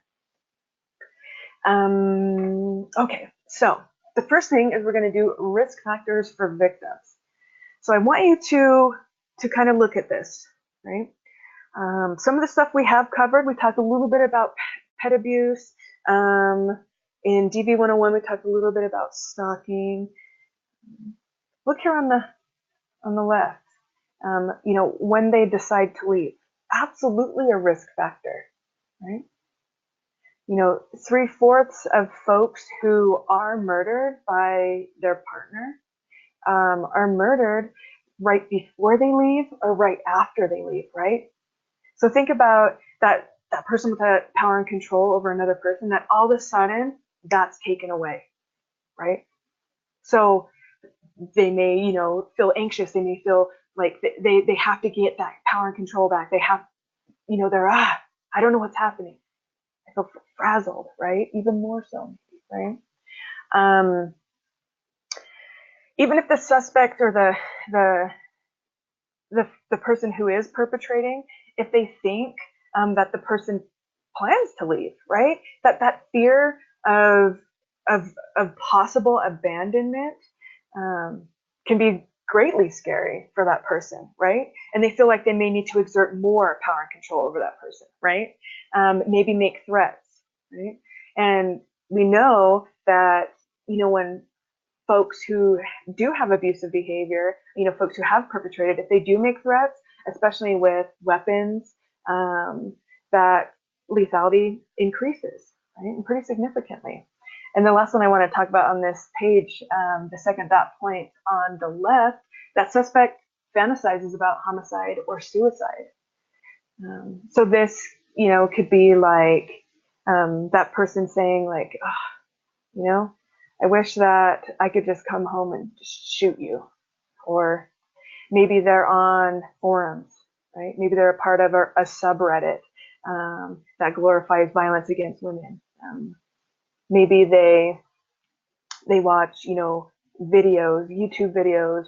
Okay, so the first thing is we're going to do risk factors for victims. So I want you to kind of look at this, right? Some of the stuff we have covered. We talked a little bit about pet abuse. In DV 101, we talked a little bit about stalking. Look here on the left. When they decide to leave, absolutely a risk factor, right? 3/4 of folks who are murdered by their partner are murdered right before they leave or right after they leave, right? So think about that person with that power and control over another person, that all of a sudden that's taken away, right? So they may, feel anxious, they may feel Like they have to get that power and control back. They have, they're, I don't know what's happening. I feel frazzled, right? Even more so, right? Even if the suspect or the person who is perpetrating, if they think that the person plans to leave, right? That fear of possible abandonment can be greatly scary for that person, right? And they feel like they may need to exert more power and control over that person, right? Maybe make threats, right? And we know that, when folks who do have abusive behavior, folks who have perpetrated, if they do make threats, especially with weapons, that lethality increases, right? And pretty significantly. And the last one I want to talk about on this page, the second dot point on the left, that suspect fantasizes about homicide or suicide. So this, could be like that person saying like, oh, I wish that I could just come home and just shoot you. Or maybe they're on forums, right? Maybe they're a part of a subreddit that glorifies violence against women. Maybe they watch, videos, YouTube videos,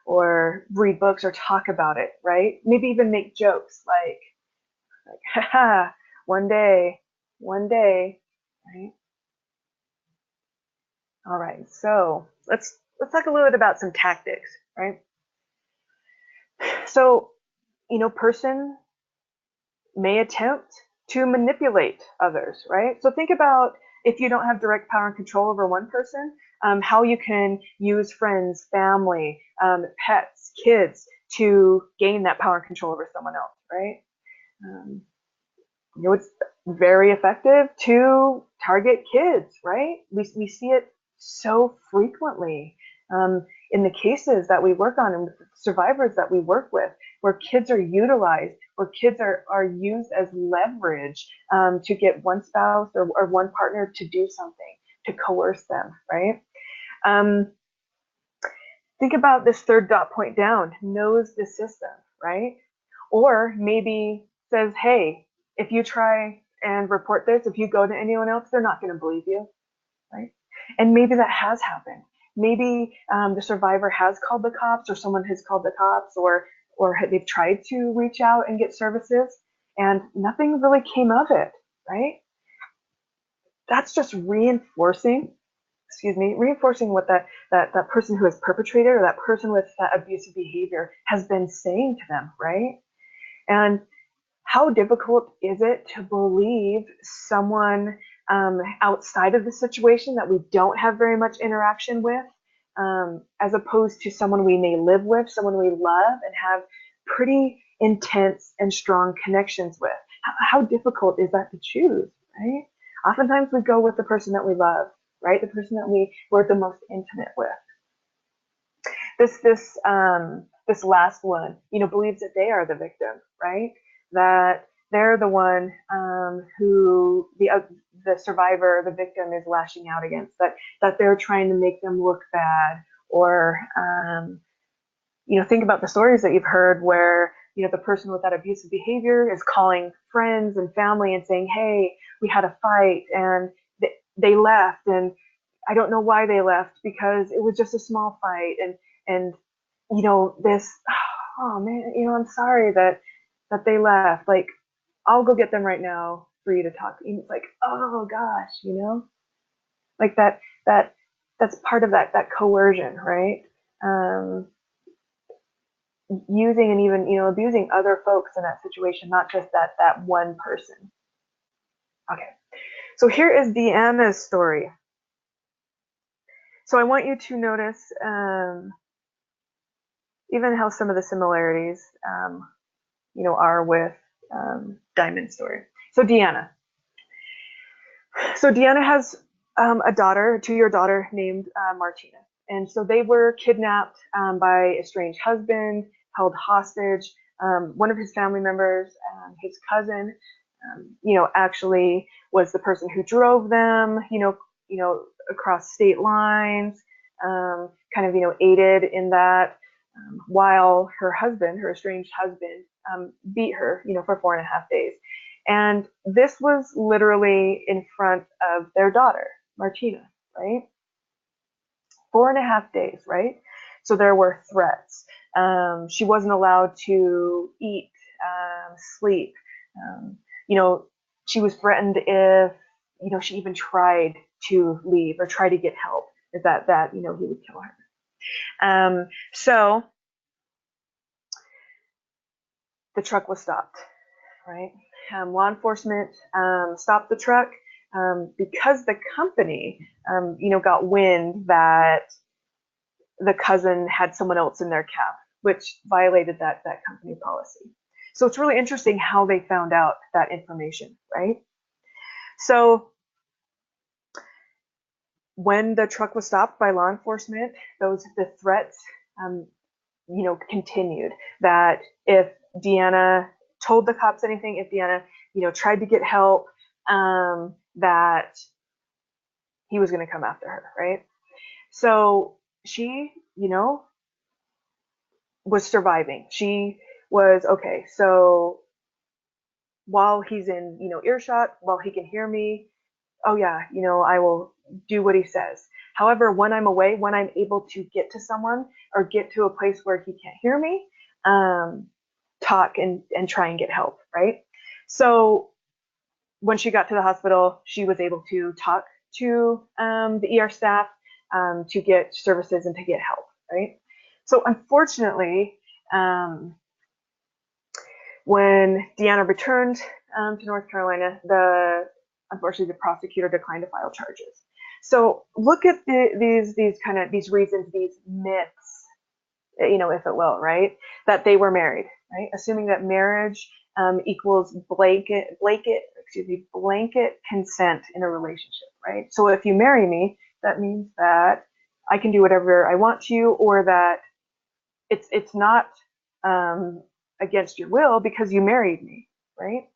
or read books or talk about it, right? Maybe even make jokes like haha, one day, right? All right, so let's talk a little bit about some tactics, right? So, person may attempt to manipulate others, right? So think about if you don't have direct power and control over one person, how you can use friends, family, pets, kids to gain that power and control over someone else, right? It's very effective to target kids, right? We see it so frequently in the cases that we work on and with survivors that we work with, where kids are utilized, where kids are used as leverage to get one spouse or one partner to do something, to coerce them, right? Think about this third dot point down, knows the system, right? Or maybe says, hey, if you try and report this, if you go to anyone else, they're not going to believe you, right? And maybe that has happened. Maybe the survivor has called the cops, or someone has called the cops, or they've tried to reach out and get services, and nothing really came of it, right? That's just reinforcing what that person who has perpetrated, or that person with that abusive behavior, has been saying to them, right? And how difficult is it to believe someone outside of the situation that we don't have very much interaction with, as opposed to someone we may live with, someone we love and have pretty intense and strong connections with? How difficult is that to choose, right? Oftentimes we go with the person that we love, right? The person that we're the most intimate with. This last one, believes that they are the victim, right? That they're the one who the survivor, the victim, is lashing out against. That they're trying to make them look bad, or think about the stories that you've heard where the person with that abusive behavior is calling friends and family and saying, hey, we had a fight and they left, and I don't know why they left, because it was just a small fight, and this, oh man, I'm sorry that they left. Like, I'll go get them right now for you to talk. And it's like, oh gosh, like that's part of that coercion, right? Using and even abusing other folks in that situation, not just that one person. Okay, so here is Deanna's story. So I want you to notice even how some of the similarities are with Diamond's story. So Deanna has a daughter, a 2-year daughter named Martina. And so they were kidnapped by a estranged husband, held hostage. One of his family members, his cousin, actually was the person who drove them, across state lines, kind of, aided in that. while her husband, her estranged husband, beat her, for 4.5 days. And this was literally in front of their daughter, Martina, right? 4.5 days, right? So there were threats. She wasn't allowed to eat, sleep. She was threatened if, she even tried to leave or try to get help, that he would kill her. So the truck was stopped, right? Law enforcement stopped the truck because the company, got wind that the cousin had someone else in their cab, which violated that company policy. So it's really interesting how they found out that information, right? So when the truck was stopped by law enforcement, the threats, continued. That if Deanna told the cops anything, if Deanna, tried to get help, that he was going to come after her, right? So she, was surviving. She was okay. So while he's in, earshot, while he can hear me, oh yeah, I will do what he says. However, when I'm away, when I'm able to get to someone or get to a place where he can't hear me, talk and try and get help, right? So when she got to the hospital, she was able to talk to the ER staff to get services and to get help, right? So unfortunately, when Deanna returned to North Carolina, unfortunately the prosecutor declined to file charges. So look at these reasons, these myths, if it will, right? That they were married, right? Assuming that marriage equals blanket consent in a relationship, right? So if you marry me, that means that I can do whatever I want to you, or that it's not against your will because you married me, right?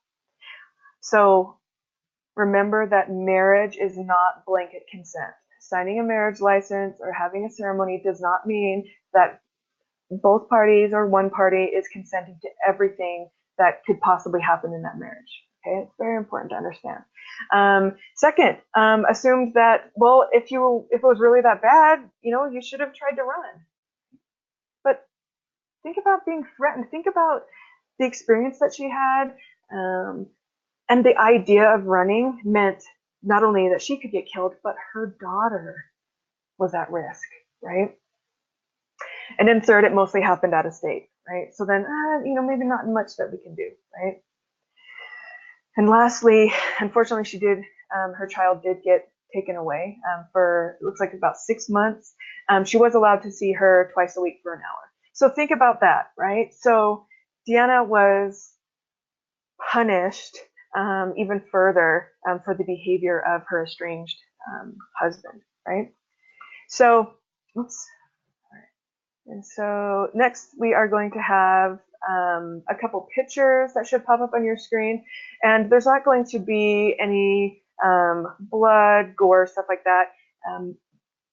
So remember that marriage is not blanket consent. Signing a marriage license or having a ceremony does not mean that both parties or one party is consenting to everything that could possibly happen in that marriage. Okay, it's very important to understand. Second, assumed that, well, if it was really that bad, you should have tried to run. But think about being threatened. Think about the experience that she had, and the idea of running meant not only that she could get killed, but her daughter was at risk, right? And then third, it mostly happened out of state, right? So then, maybe not much that we can do, right? And lastly, unfortunately, her child did get taken away for, it looks like about 6 months. She was allowed to see her twice a week for an hour. So think about that, right? So Deanna was punished even further for the behavior of her estranged husband, right? So, oops. And so next we are going to have a couple pictures that should pop up on your screen. And there's not going to be any blood, gore, stuff like that.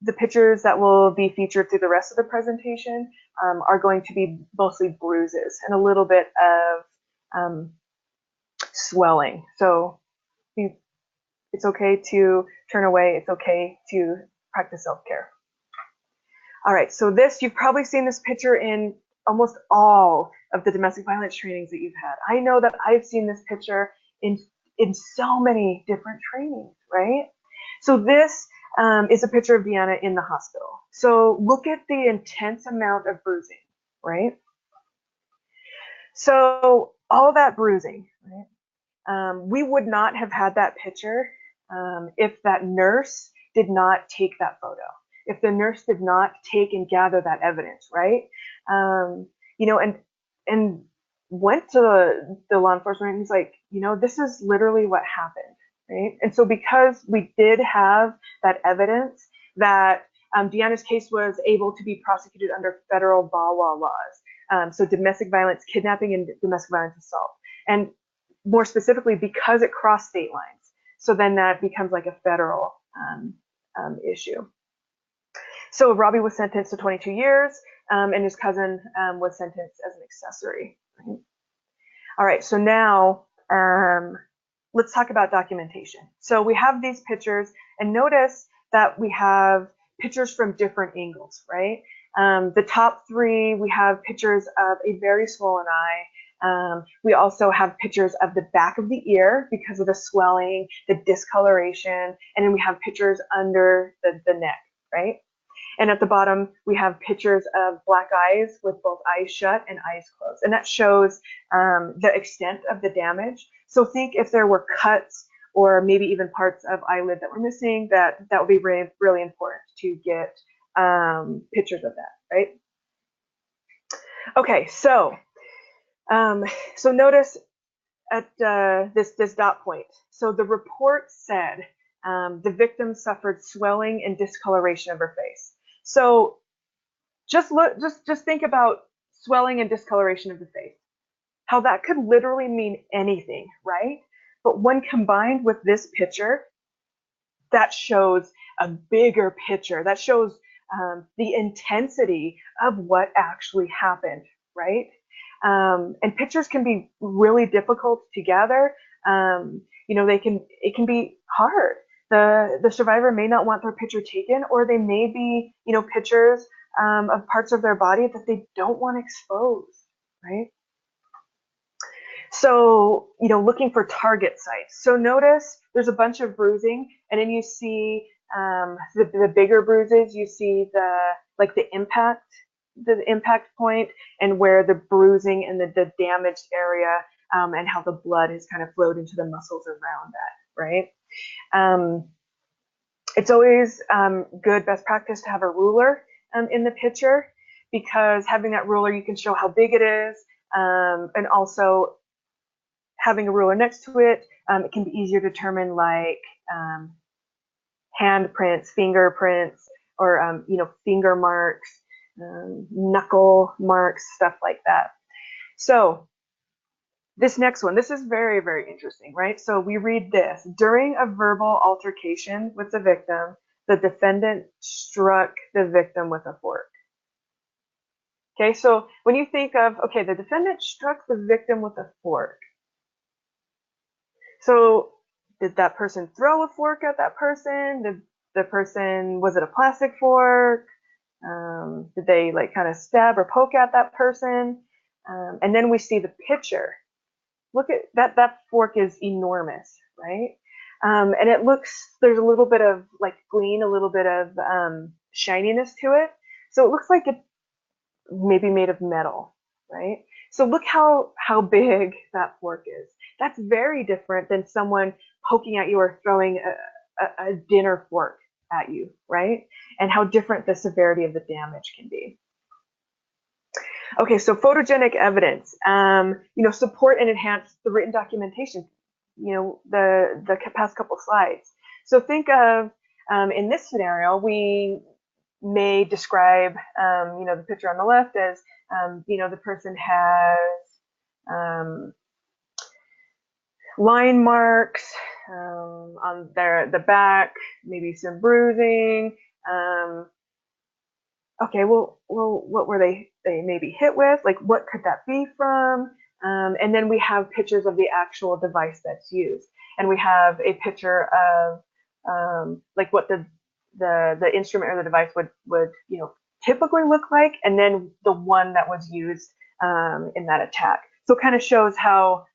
The pictures that will be featured through the rest of the presentation are going to be mostly bruises and a little bit of swelling. So it's okay to turn away. It's okay to practice self-care. All right, so you've probably seen this picture in almost all of the domestic violence trainings that you've had. I know that I've seen this picture in so many different trainings, right? So this is a picture of Deanna in the hospital. So look at the intense amount of bruising, right? So all that bruising, right? We would not have had that picture if that nurse did not take that photo. If the nurse did not take and gather that evidence, right? And went to the law enforcement and was like, this is literally what happened, right? And so because we did have that evidence, that Deanna's case was able to be prosecuted under federal VAWA laws. So domestic violence, kidnapping, and domestic violence assault. And more specifically, because it crossed state lines. So then that becomes like a federal issue. So Robbie was sentenced to 22 years. and his cousin was sentenced as an accessory. Right? All right, so now let's talk about documentation. So we have these pictures, and notice that we have pictures from different angles, right? The top three, we have pictures of a very swollen eye. We also have pictures of the back of the ear because of the swelling, the discoloration, and then we have pictures under the neck, right? And at the bottom, we have pictures of black eyes with both eyes shut and eyes closed. And that shows the extent of the damage. So think if there were cuts or maybe even parts of eyelid that were missing, that would be really, really important to get pictures of that, right? Okay, so notice at this dot point. So the report said the victim suffered swelling and discoloration of her face. So just think about swelling and discoloration of the face. How that could literally mean anything, right? But when combined with this picture, that shows a bigger picture. That shows the intensity of what actually happened, right? And pictures can be really difficult to gather. You know, it can be hard. The survivor may not want their picture taken, or they may be, you know, pictures of parts of their body that they don't want exposed, right? So, you know, looking for target sites. So notice there's a bunch of bruising, and then you see the bigger bruises. You see the impact point, and where the bruising and the damaged area, and how the blood has kind of flowed into the muscles around that, right? It's always good, best practice to have a ruler in the picture, because having that ruler, you can show how big it is, and also having a ruler next to it, it can be easier to determine, like handprints, fingerprints, or you know, finger marks, knuckle marks, stuff like that. So this next one, this is very, very interesting, right? So we read this: during a verbal altercation with the victim, the defendant struck the victim with a fork. Okay, so when you think of, okay, the defendant struck the victim with a fork. So did that person throw a fork at that person? Did the person, was it a plastic fork? Did they like kind of stab or poke at that person? And then we see the picture. Look at that fork is enormous, right? And it looks, there's a little bit of like gleam, a little bit of shininess to it. So it looks like it maybe made of metal, right? So look how big that fork is. That's very different than someone poking at you or throwing a dinner fork at you, right? And how different the severity of the damage can be. Okay, so photogenic evidence, you know, support and enhance the written documentation, you know, the past couple slides. So think of, in this scenario, we may describe, you know, the picture on the left as, you know, the person has line marks on the back, maybe some bruising. Okay, well, what were they maybe hit with? Like, what could that be from? And then we have pictures of the actual device that's used, and we have a picture of like what the instrument or the device would you know, typically look like, and then the one that was used in that attack. So it kind of shows how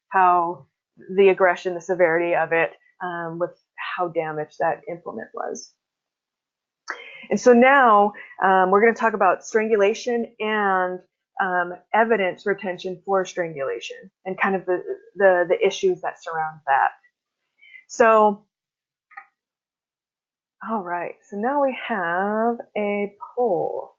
the aggression, the severity of it, with how damaged that implement was. And so now we're going to talk about strangulation and evidence retention for strangulation, and kind of the issues that surround that. So, all right, so now we have a poll.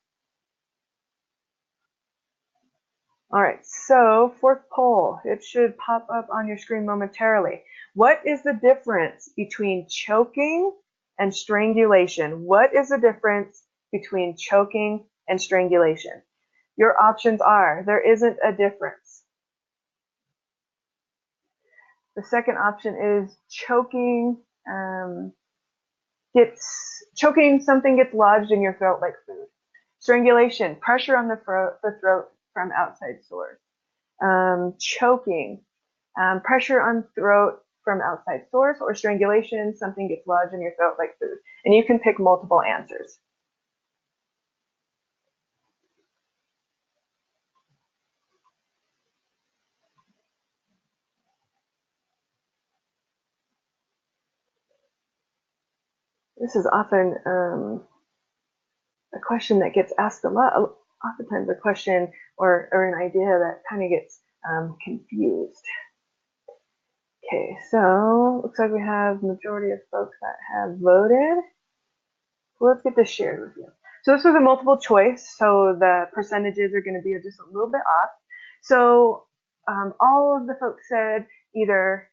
All right, so fourth poll, it should pop up on your screen momentarily. What is the difference between choking and strangulation? What is the difference between choking and strangulation? Your options are, there isn't a difference. The second option is choking. Choking, something gets lodged in your throat like food. Strangulation, pressure on the throat from outside source. Choking, pressure on throat from outside source, or strangulation, something gets lodged in your throat like food. And you can pick multiple answers. This is often a question that gets asked a lot, oftentimes a question or an idea that kind of gets confused. Okay, so looks like we have majority of folks that have voted. So let's get this shared with you. So this was a multiple choice, so the percentages are going to be just a little bit off. So all of the folks said either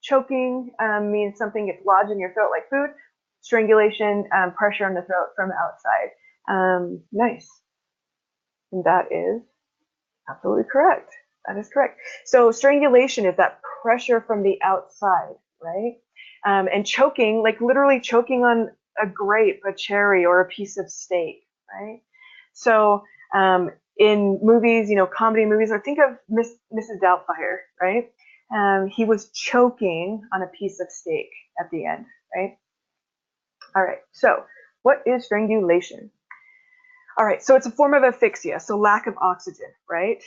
choking means something gets lodged in your throat like food, strangulation, pressure on the throat from outside. Nice. And that is absolutely correct. That is correct. So strangulation is that pressure from the outside, right? And choking, like literally choking on a grape, a cherry, or a piece of steak, right? So in movies, comedy movies, or think of Mrs. Doubtfire, right? He was choking on a piece of steak at the end, right? All right, so what is strangulation? All right, so it's a form of asphyxia, so lack of oxygen, right?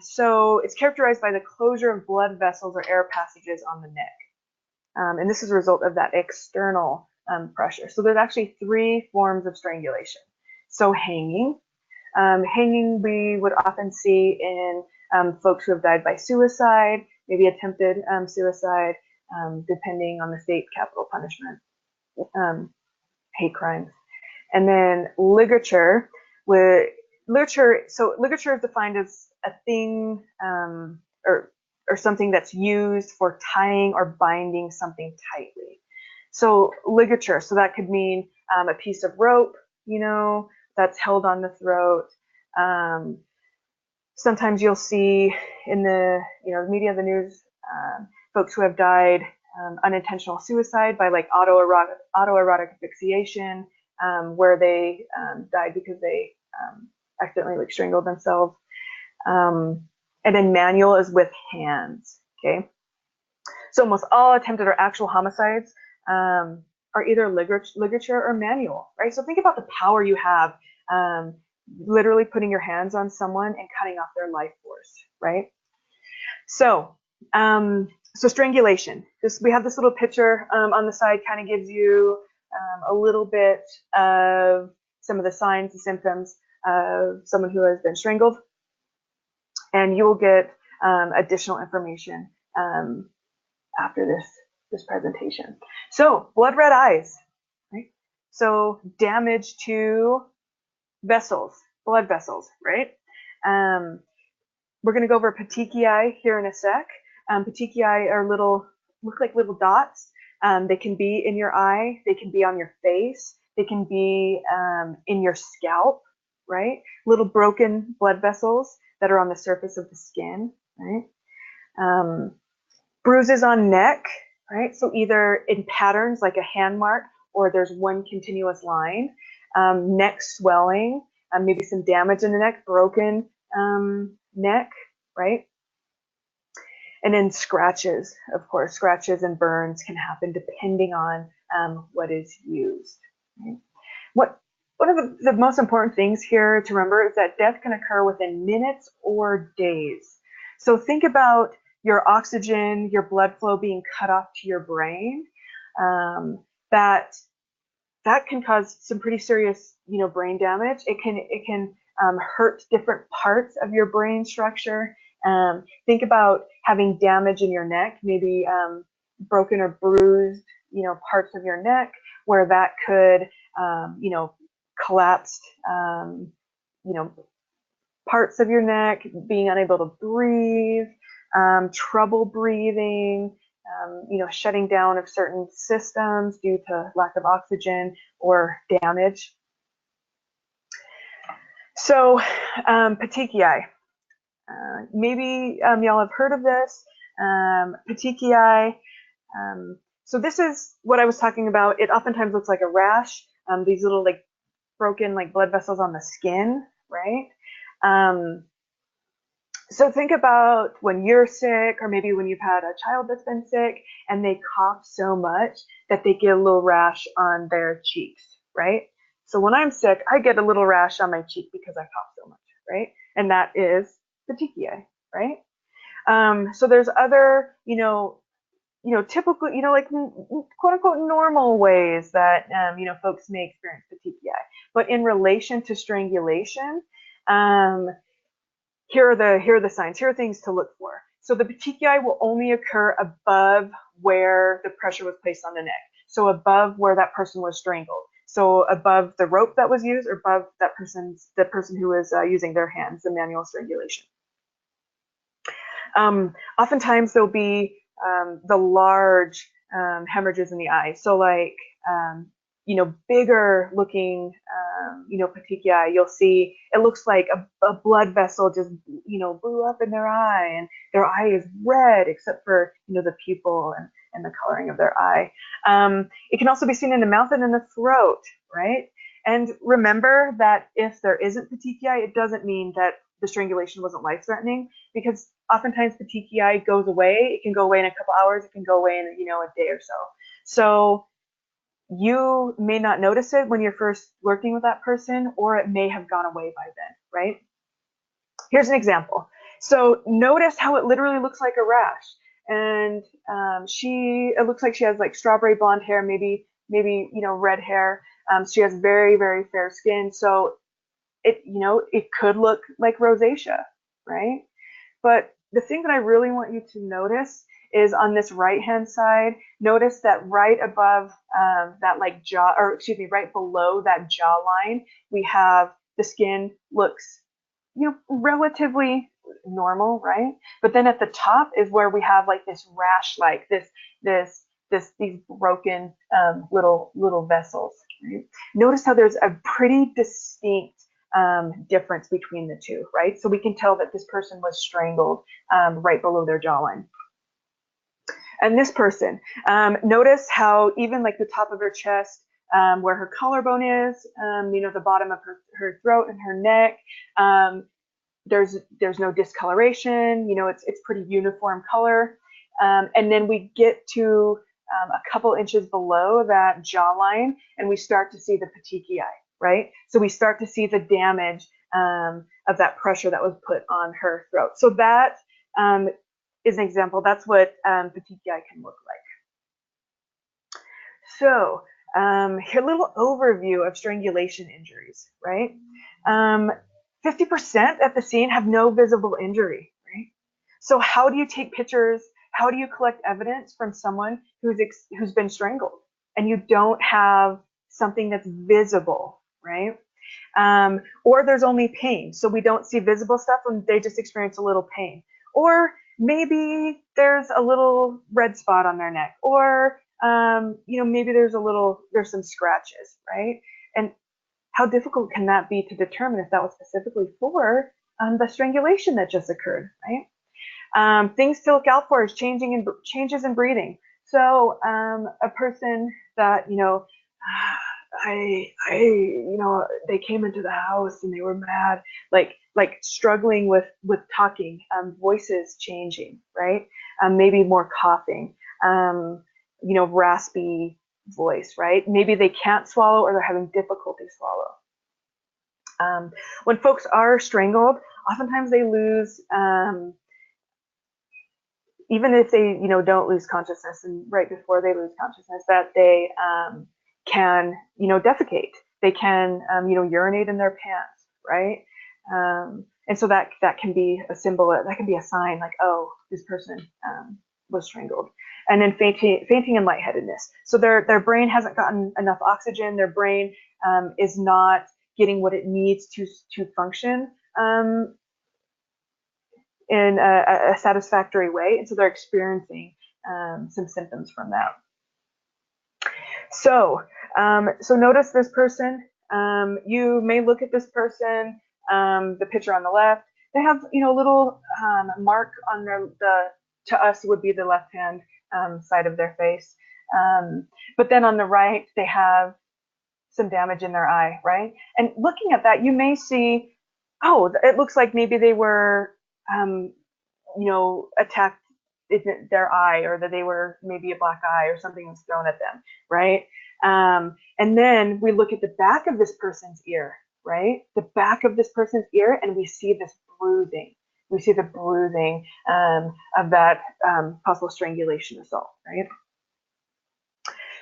So it's characterized by the closure of blood vessels or air passages on the neck. And this is a result of that external pressure. So there's actually 3 forms of strangulation. So hanging. Hanging we would often see in folks who have died by suicide, maybe attempted suicide, depending on the state capital punishment, hate crimes. And then ligature, so ligature is defined as a thing or something that's used for tying or binding something tightly. So ligature, so that could mean a piece of rope, that's held on the throat. Sometimes you'll see in the media, the news, folks who have died unintentional suicide by like autoerotic asphyxiation, where they died because they accidentally like strangled themselves. And then manual is with hands. Okay, so almost all attempted or actual homicides are either ligature or manual, right? So think about the power you have, literally putting your hands on someone and cutting off their life force, right? So strangulation. We have this little picture on the side, kind of gives you a little bit of some of the signs and symptoms of someone who has been strangled, and you will get additional information after this presentation. So blood red eyes, right? So damage to vessels, blood vessels, right? We're going to go over petechiae here in a sec. Petechiae are look like little dots. They can be in your eye, they can be on your face, they can be in your scalp, right? Little broken blood vessels that are on the surface of the skin, right? Bruises on neck, right? So either in patterns like a hand mark, or there's one continuous line. Neck swelling, maybe some damage in the neck, broken neck, right? And then scratches, of course, scratches and burns can happen depending on what is used. Right? One of the most important things here to remember is that death can occur within minutes or days. So think about your oxygen, your blood flow being cut off to your brain. That can cause some pretty serious, brain damage. It can hurt different parts of your brain structure. Think about having damage in your neck, maybe broken or bruised, parts of your neck, where that could, collapsed, parts of your neck, being unable to breathe, trouble breathing, shutting down of certain systems due to lack of oxygen or damage. So petechiae. Maybe y'all have heard of this. Petechiae. So this is what I was talking about. It oftentimes looks like a rash. These little like broken like blood vessels on the skin, right? So think about when you're sick, or maybe when you've had a child that's been sick and they cough so much that they get a little rash on their cheeks, right? So when I'm sick, I get a little rash on my cheek because I cough so much, right? And that is petechiae, right? So there's other, typical, like quote unquote normal ways that, folks may experience petechiae. But in relation to strangulation, here are the signs. Here are things to look for. So the petechiae will only occur above where the pressure was placed on the neck. So above where that person was strangled. So above the rope that was used, or above the person who was using their hands, the manual strangulation. Oftentimes there'll be the large hemorrhages in the eye. So like, bigger looking, petechiae, you'll see it looks like a blood vessel just, blew up in their eye, and their eye is red except for, the pupil and the coloring of their eye. It can also be seen in the mouth and in the throat, right? And remember that if there isn't petechiae, it doesn't mean that the strangulation wasn't life-threatening, because oftentimes petechiae goes away. It can go away in a couple hours. It can go away in, a day or so. So you may not notice it when you're first working with that person, or it may have gone away by then, right? Here's an example. So notice how it literally looks like a rash. And it looks like she has like strawberry blonde hair, maybe red hair. She has very, very fair skin. So it could look like rosacea, right? But the thing that I really want you to notice is on this right-hand side, notice that right above that like jaw, or excuse me, right below that jawline, we have the skin looks, relatively normal, right? But then at the top is where we have like this rash, like these broken little vessels. Right? Notice how there's a pretty distinct difference between the two, right? So we can tell that this person was strangled right below their jawline. And this person, notice how even like the top of her chest, where her collarbone is, the bottom of her throat and her neck, there's no discoloration, it's pretty uniform color. And then we get to a couple inches below that jawline, and we start to see the petechiae, right? So we start to see the damage of that pressure that was put on her throat. So that is an example. That's what petechiae can look like. So here, a little overview of strangulation injuries, right? 50% at the scene have no visible injury, right? So how do you take pictures? How do you collect evidence from someone who's been strangled and you don't have something that's visible, right? Or there's only pain, so we don't see visible stuff and they just experience a little pain. Or maybe there's a little red spot on their neck, or maybe there's some scratches, right? And how difficult can that be to determine if that was specifically for the strangulation that just occurred, right? Things to look out for is changes in breathing. So a person that, they came into the house and they were mad, like struggling with talking, voices changing, right? Maybe more coughing, raspy voice, right? Maybe they can't swallow, or they're having difficulty swallow. When folks are strangled, oftentimes they lose, even if they, don't lose consciousness, and right before they lose consciousness, that they can, defecate. They can, urinate in their pants, right? And so that can be a symbol, that can be a sign, like, oh, this person was strangled. And then fainting and lightheadedness. So their brain hasn't gotten enough oxygen. Their brain is not getting what it needs to function in a satisfactory way, and so they're experiencing some symptoms from that. So notice this person. You may look at this person, the picture on the left. They have, a little mark on to us would be the left hand side of their face. But then on the right, they have some damage in their eye, right? And looking at that, you may see, oh, it looks like maybe they were, attacked in their eye, or that they were maybe a black eye or something was thrown at them, right? And then we look at the back of this person's ear, right? The back of this person's ear, and we see this bruising. We see the bruising of that possible strangulation assault, right?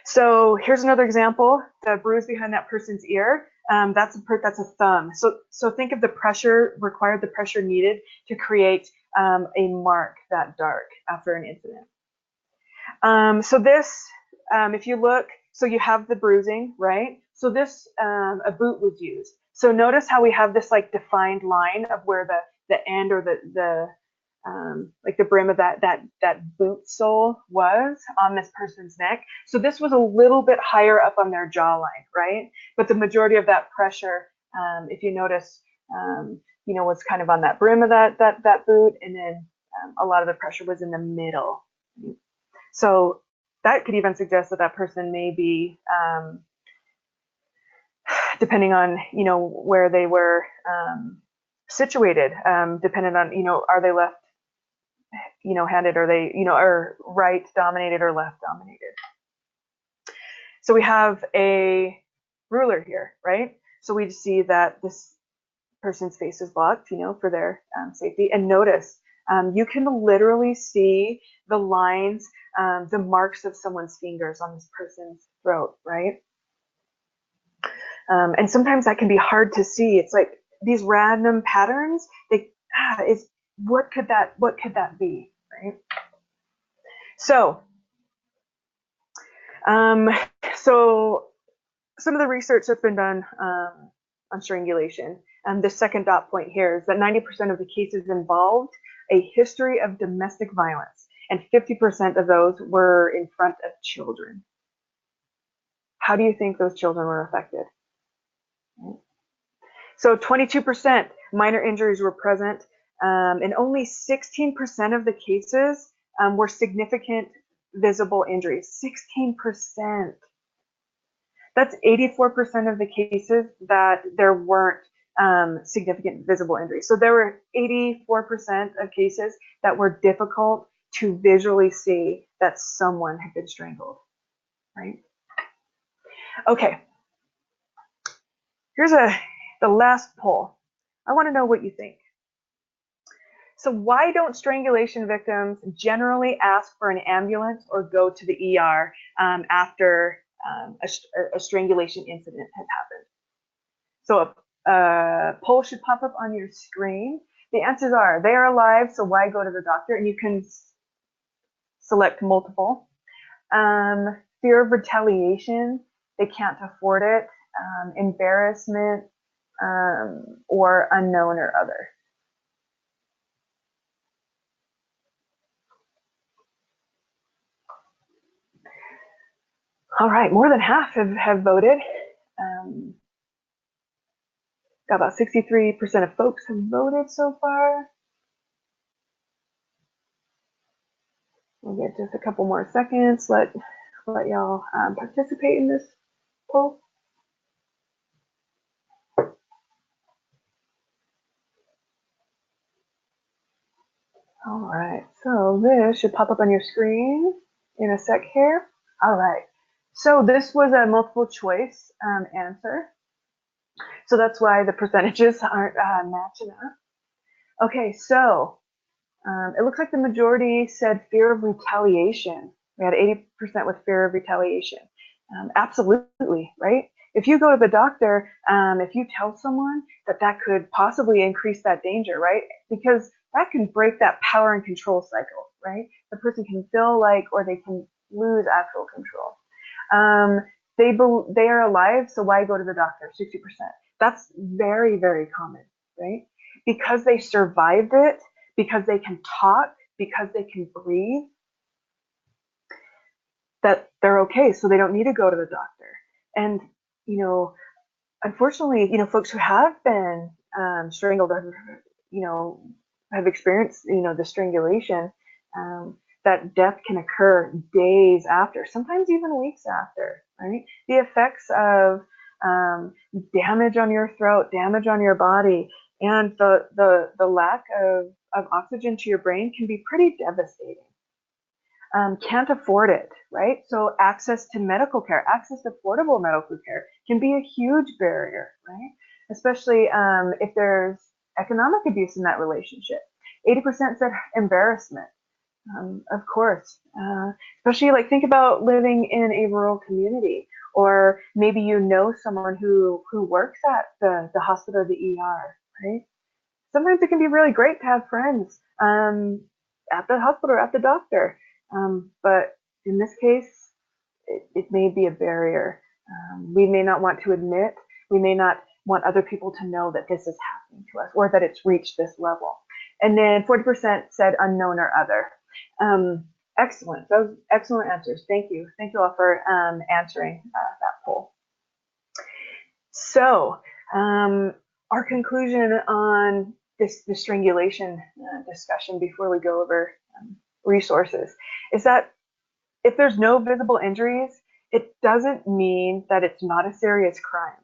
So here's another example, the bruise behind that person's ear. That's a thumb. So think of the pressure required, the pressure needed to create a mark that dark after an incident. So this, if you look, so you have the bruising, right? So this, a boot was used. So notice how we have this like defined line of where the end or the like the brim of that boot sole was on this person's neck. So this was a little bit higher up on their jawline, right? But the majority of that pressure, if you notice, was kind of on that brim of that boot, and then a lot of the pressure was in the middle. So that could even suggest that that person may be, depending on where they were situated, dependent on are they left handed, or they are right dominated or left dominated. So we have a ruler here, right? So we see that this person's face is blocked, for their safety. And notice, you can literally see the lines, the marks of someone's fingers on this person's throat, right? And sometimes that can be hard to see. It's like these random patterns. What could that be, right? So some of the research that's been done on strangulation, and the second dot point here is that 90% of the cases involved a history of domestic violence, and 50% of those were in front of children. How do you think those children were affected? So 22% minor injuries were present, and only 16% of the cases were significant visible injuries. 16%. That's 84% of the cases that there weren't significant visible injuries. So there were 84% of cases that were difficult to visually see that someone had been strangled, right? Okay. Here's the last poll. I want to know what you think. So why don't strangulation victims generally ask for an ambulance or go to the ER after a strangulation incident has happened? So a poll should pop up on your screen. The answers are, they are alive, so why go to the doctor? And you can select multiple. Fear of retaliation, they can't afford it. Embarrassment, or unknown or other. All right, more than half have voted. Got about 63% of folks have voted so far. We'll get just a couple more seconds. Let y'all participate in this poll. All right, so this should pop up on your screen in a sec here. All right, so this was a multiple choice answer. So that's why the percentages aren't matching up. Okay, so it looks like the majority said fear of retaliation. We had 80% with fear of retaliation. Absolutely, right? If you go to the doctor, if you tell someone that could possibly increase that danger, right? Because that can break that power and control cycle, right? The person can feel like, or they can lose actual control. They are alive, so why go to the doctor? 60%. That's very, very common, right? Because they survived it, because they can talk, because they can breathe, that they're okay, so they don't need to go to the doctor. And, unfortunately, folks who have been strangled, have experienced, the strangulation, that death can occur days after, sometimes even weeks after, right? The effects of damage on your throat, damage on your body, and the lack of oxygen to your brain can be pretty devastating. Can't afford it, right? So access to medical care, access to affordable medical care can be a huge barrier, right? Especially if there's economic abuse in that relationship. 80% said embarrassment, of course. Especially like think about living in a rural community, or maybe you know someone who works at the hospital or the ER, right? Sometimes it can be really great to have friends at the hospital or at the doctor. But in this case, it may be a barrier. We may not want to admit, we may not want other people to know that this is happening to us or that it's reached this level. And then 40% said unknown or other. Excellent. Those excellent answers. Thank you. Thank you all for answering that poll. So our conclusion on this strangulation discussion before we go over resources is that if there's no visible injuries, it doesn't mean that it's not a serious crime,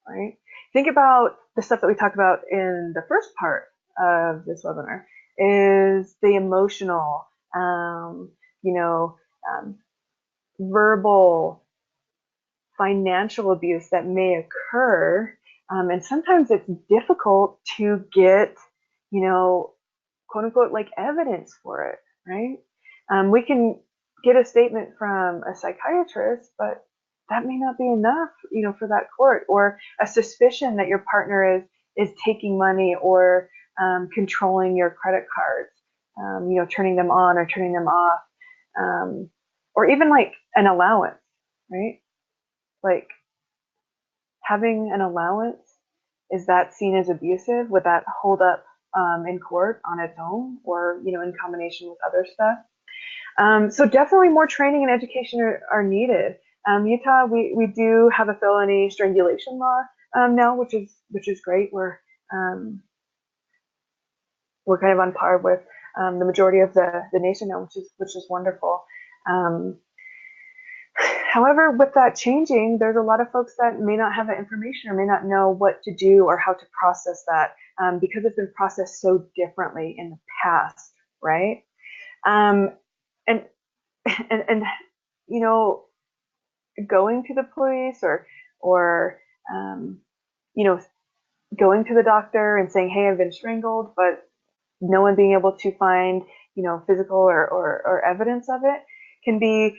right? Think about the stuff that we talked about in the first part of this webinar is the emotional, verbal, financial abuse that may occur. And sometimes it's difficult to get, quote unquote, like evidence for it, right? We can get a statement from a psychiatrist, but that may not be enough, for that court, or a suspicion that your partner is taking money or controlling your credit cards, turning them on or turning them off, or even like an allowance, right? Like having an allowance, is that seen as abusive? Would that hold up in court on its own, or in combination with other stuff? So definitely more training and education are needed. Utah, we do have a felony strangulation law now, which is great. We're kind of on par with the majority of the nation now, which is wonderful. However, with that changing, there's a lot of folks that may not have that information or may not know what to do or how to process that because it's been processed so differently in the past, right? And going to the police or going to the doctor and saying, hey, I've been strangled, but no one being able to find, physical or evidence of it can be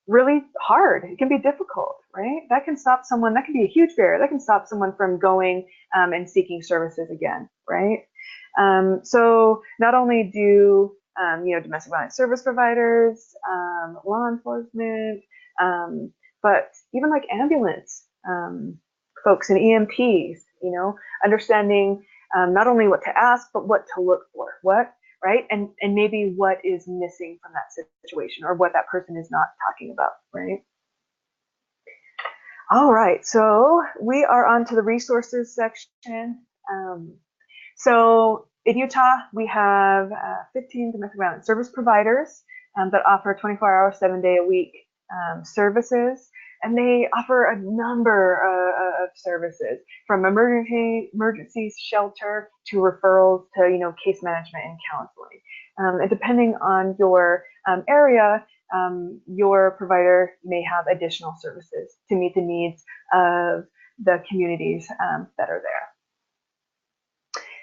really hard. It can be difficult, right? That can stop someone, that can be a huge barrier. That can stop someone from going and seeking services again, right? So not only do, domestic violence service providers, law enforcement, but even like ambulance folks and EMTs, understanding not only what to ask, but what to look for, right? And maybe what is missing from that situation or what that person is not talking about, right? All right, so we are on to the resources section. So in Utah, we have 15 domestic violence service providers that offer 24-hour, 7-day-a-week services. And they offer a number of services, from emergency shelter to referrals to case management and counseling. And depending on your area, your provider may have additional services to meet the needs of the communities that are there.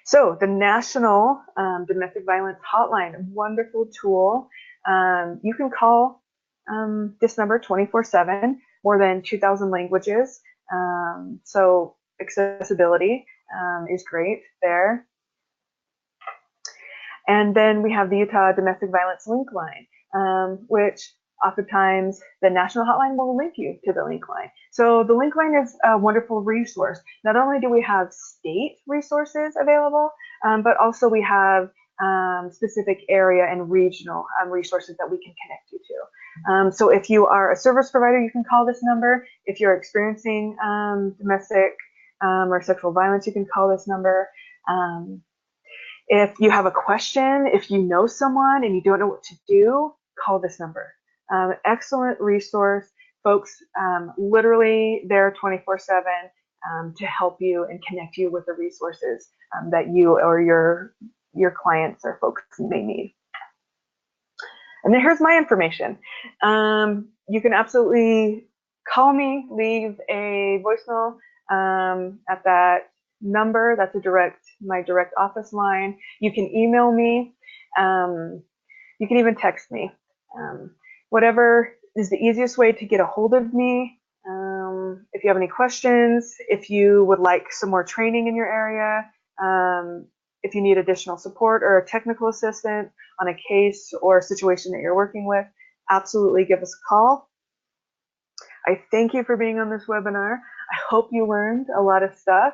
So the National Domestic Violence Hotline, a wonderful tool. You can call this number 24/7. More than 2,000 languages. So accessibility is great there. And then we have the Utah Domestic Violence Link Line, which oftentimes the national hotline will link you to the link line. So the link line is a wonderful resource. Not only do we have state resources available, but also we have specific area and regional resources that we can connect you to. So if you are a service provider, you can call this number. If you're experiencing domestic or sexual violence, you can call this number. If you have a question, if you know someone and you don't know what to do, call this number. Excellent resource folks literally there 24/7 to help you and connect you with the resources that you or your clients or folks may need. And then here's my information. You can absolutely call me, leave a voicemail at that number. That's my direct office line. You can email me. You can even text me. Whatever is the easiest way to get a hold of me. If you have any questions, if you would like some more training in your area, if you need additional support or a technical assistant on a case or a situation that you're working with, absolutely give us a call. I thank you for being on this webinar. I hope you learned a lot of stuff.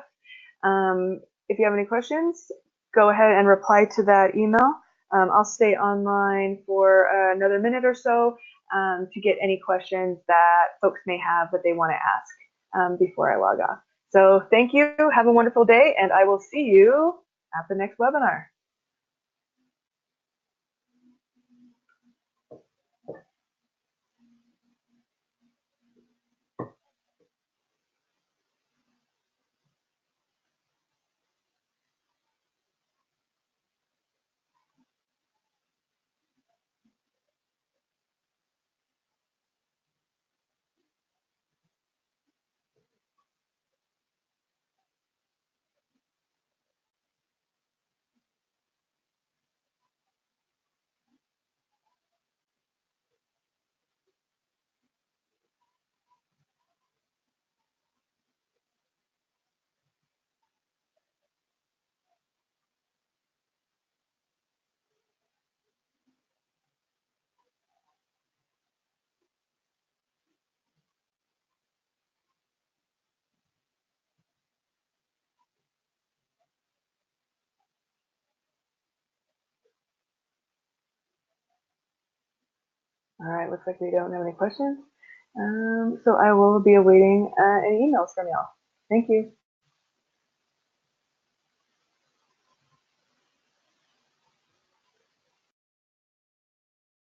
If you have any questions, go ahead and reply to that email. I'll stay online for another minute or so to get any questions that folks may have that they want to ask before I log off. So thank you, have a wonderful day, and I will see you at the next webinar. All right, looks like we don't have any questions. So I will be awaiting any emails from y'all. Thank you.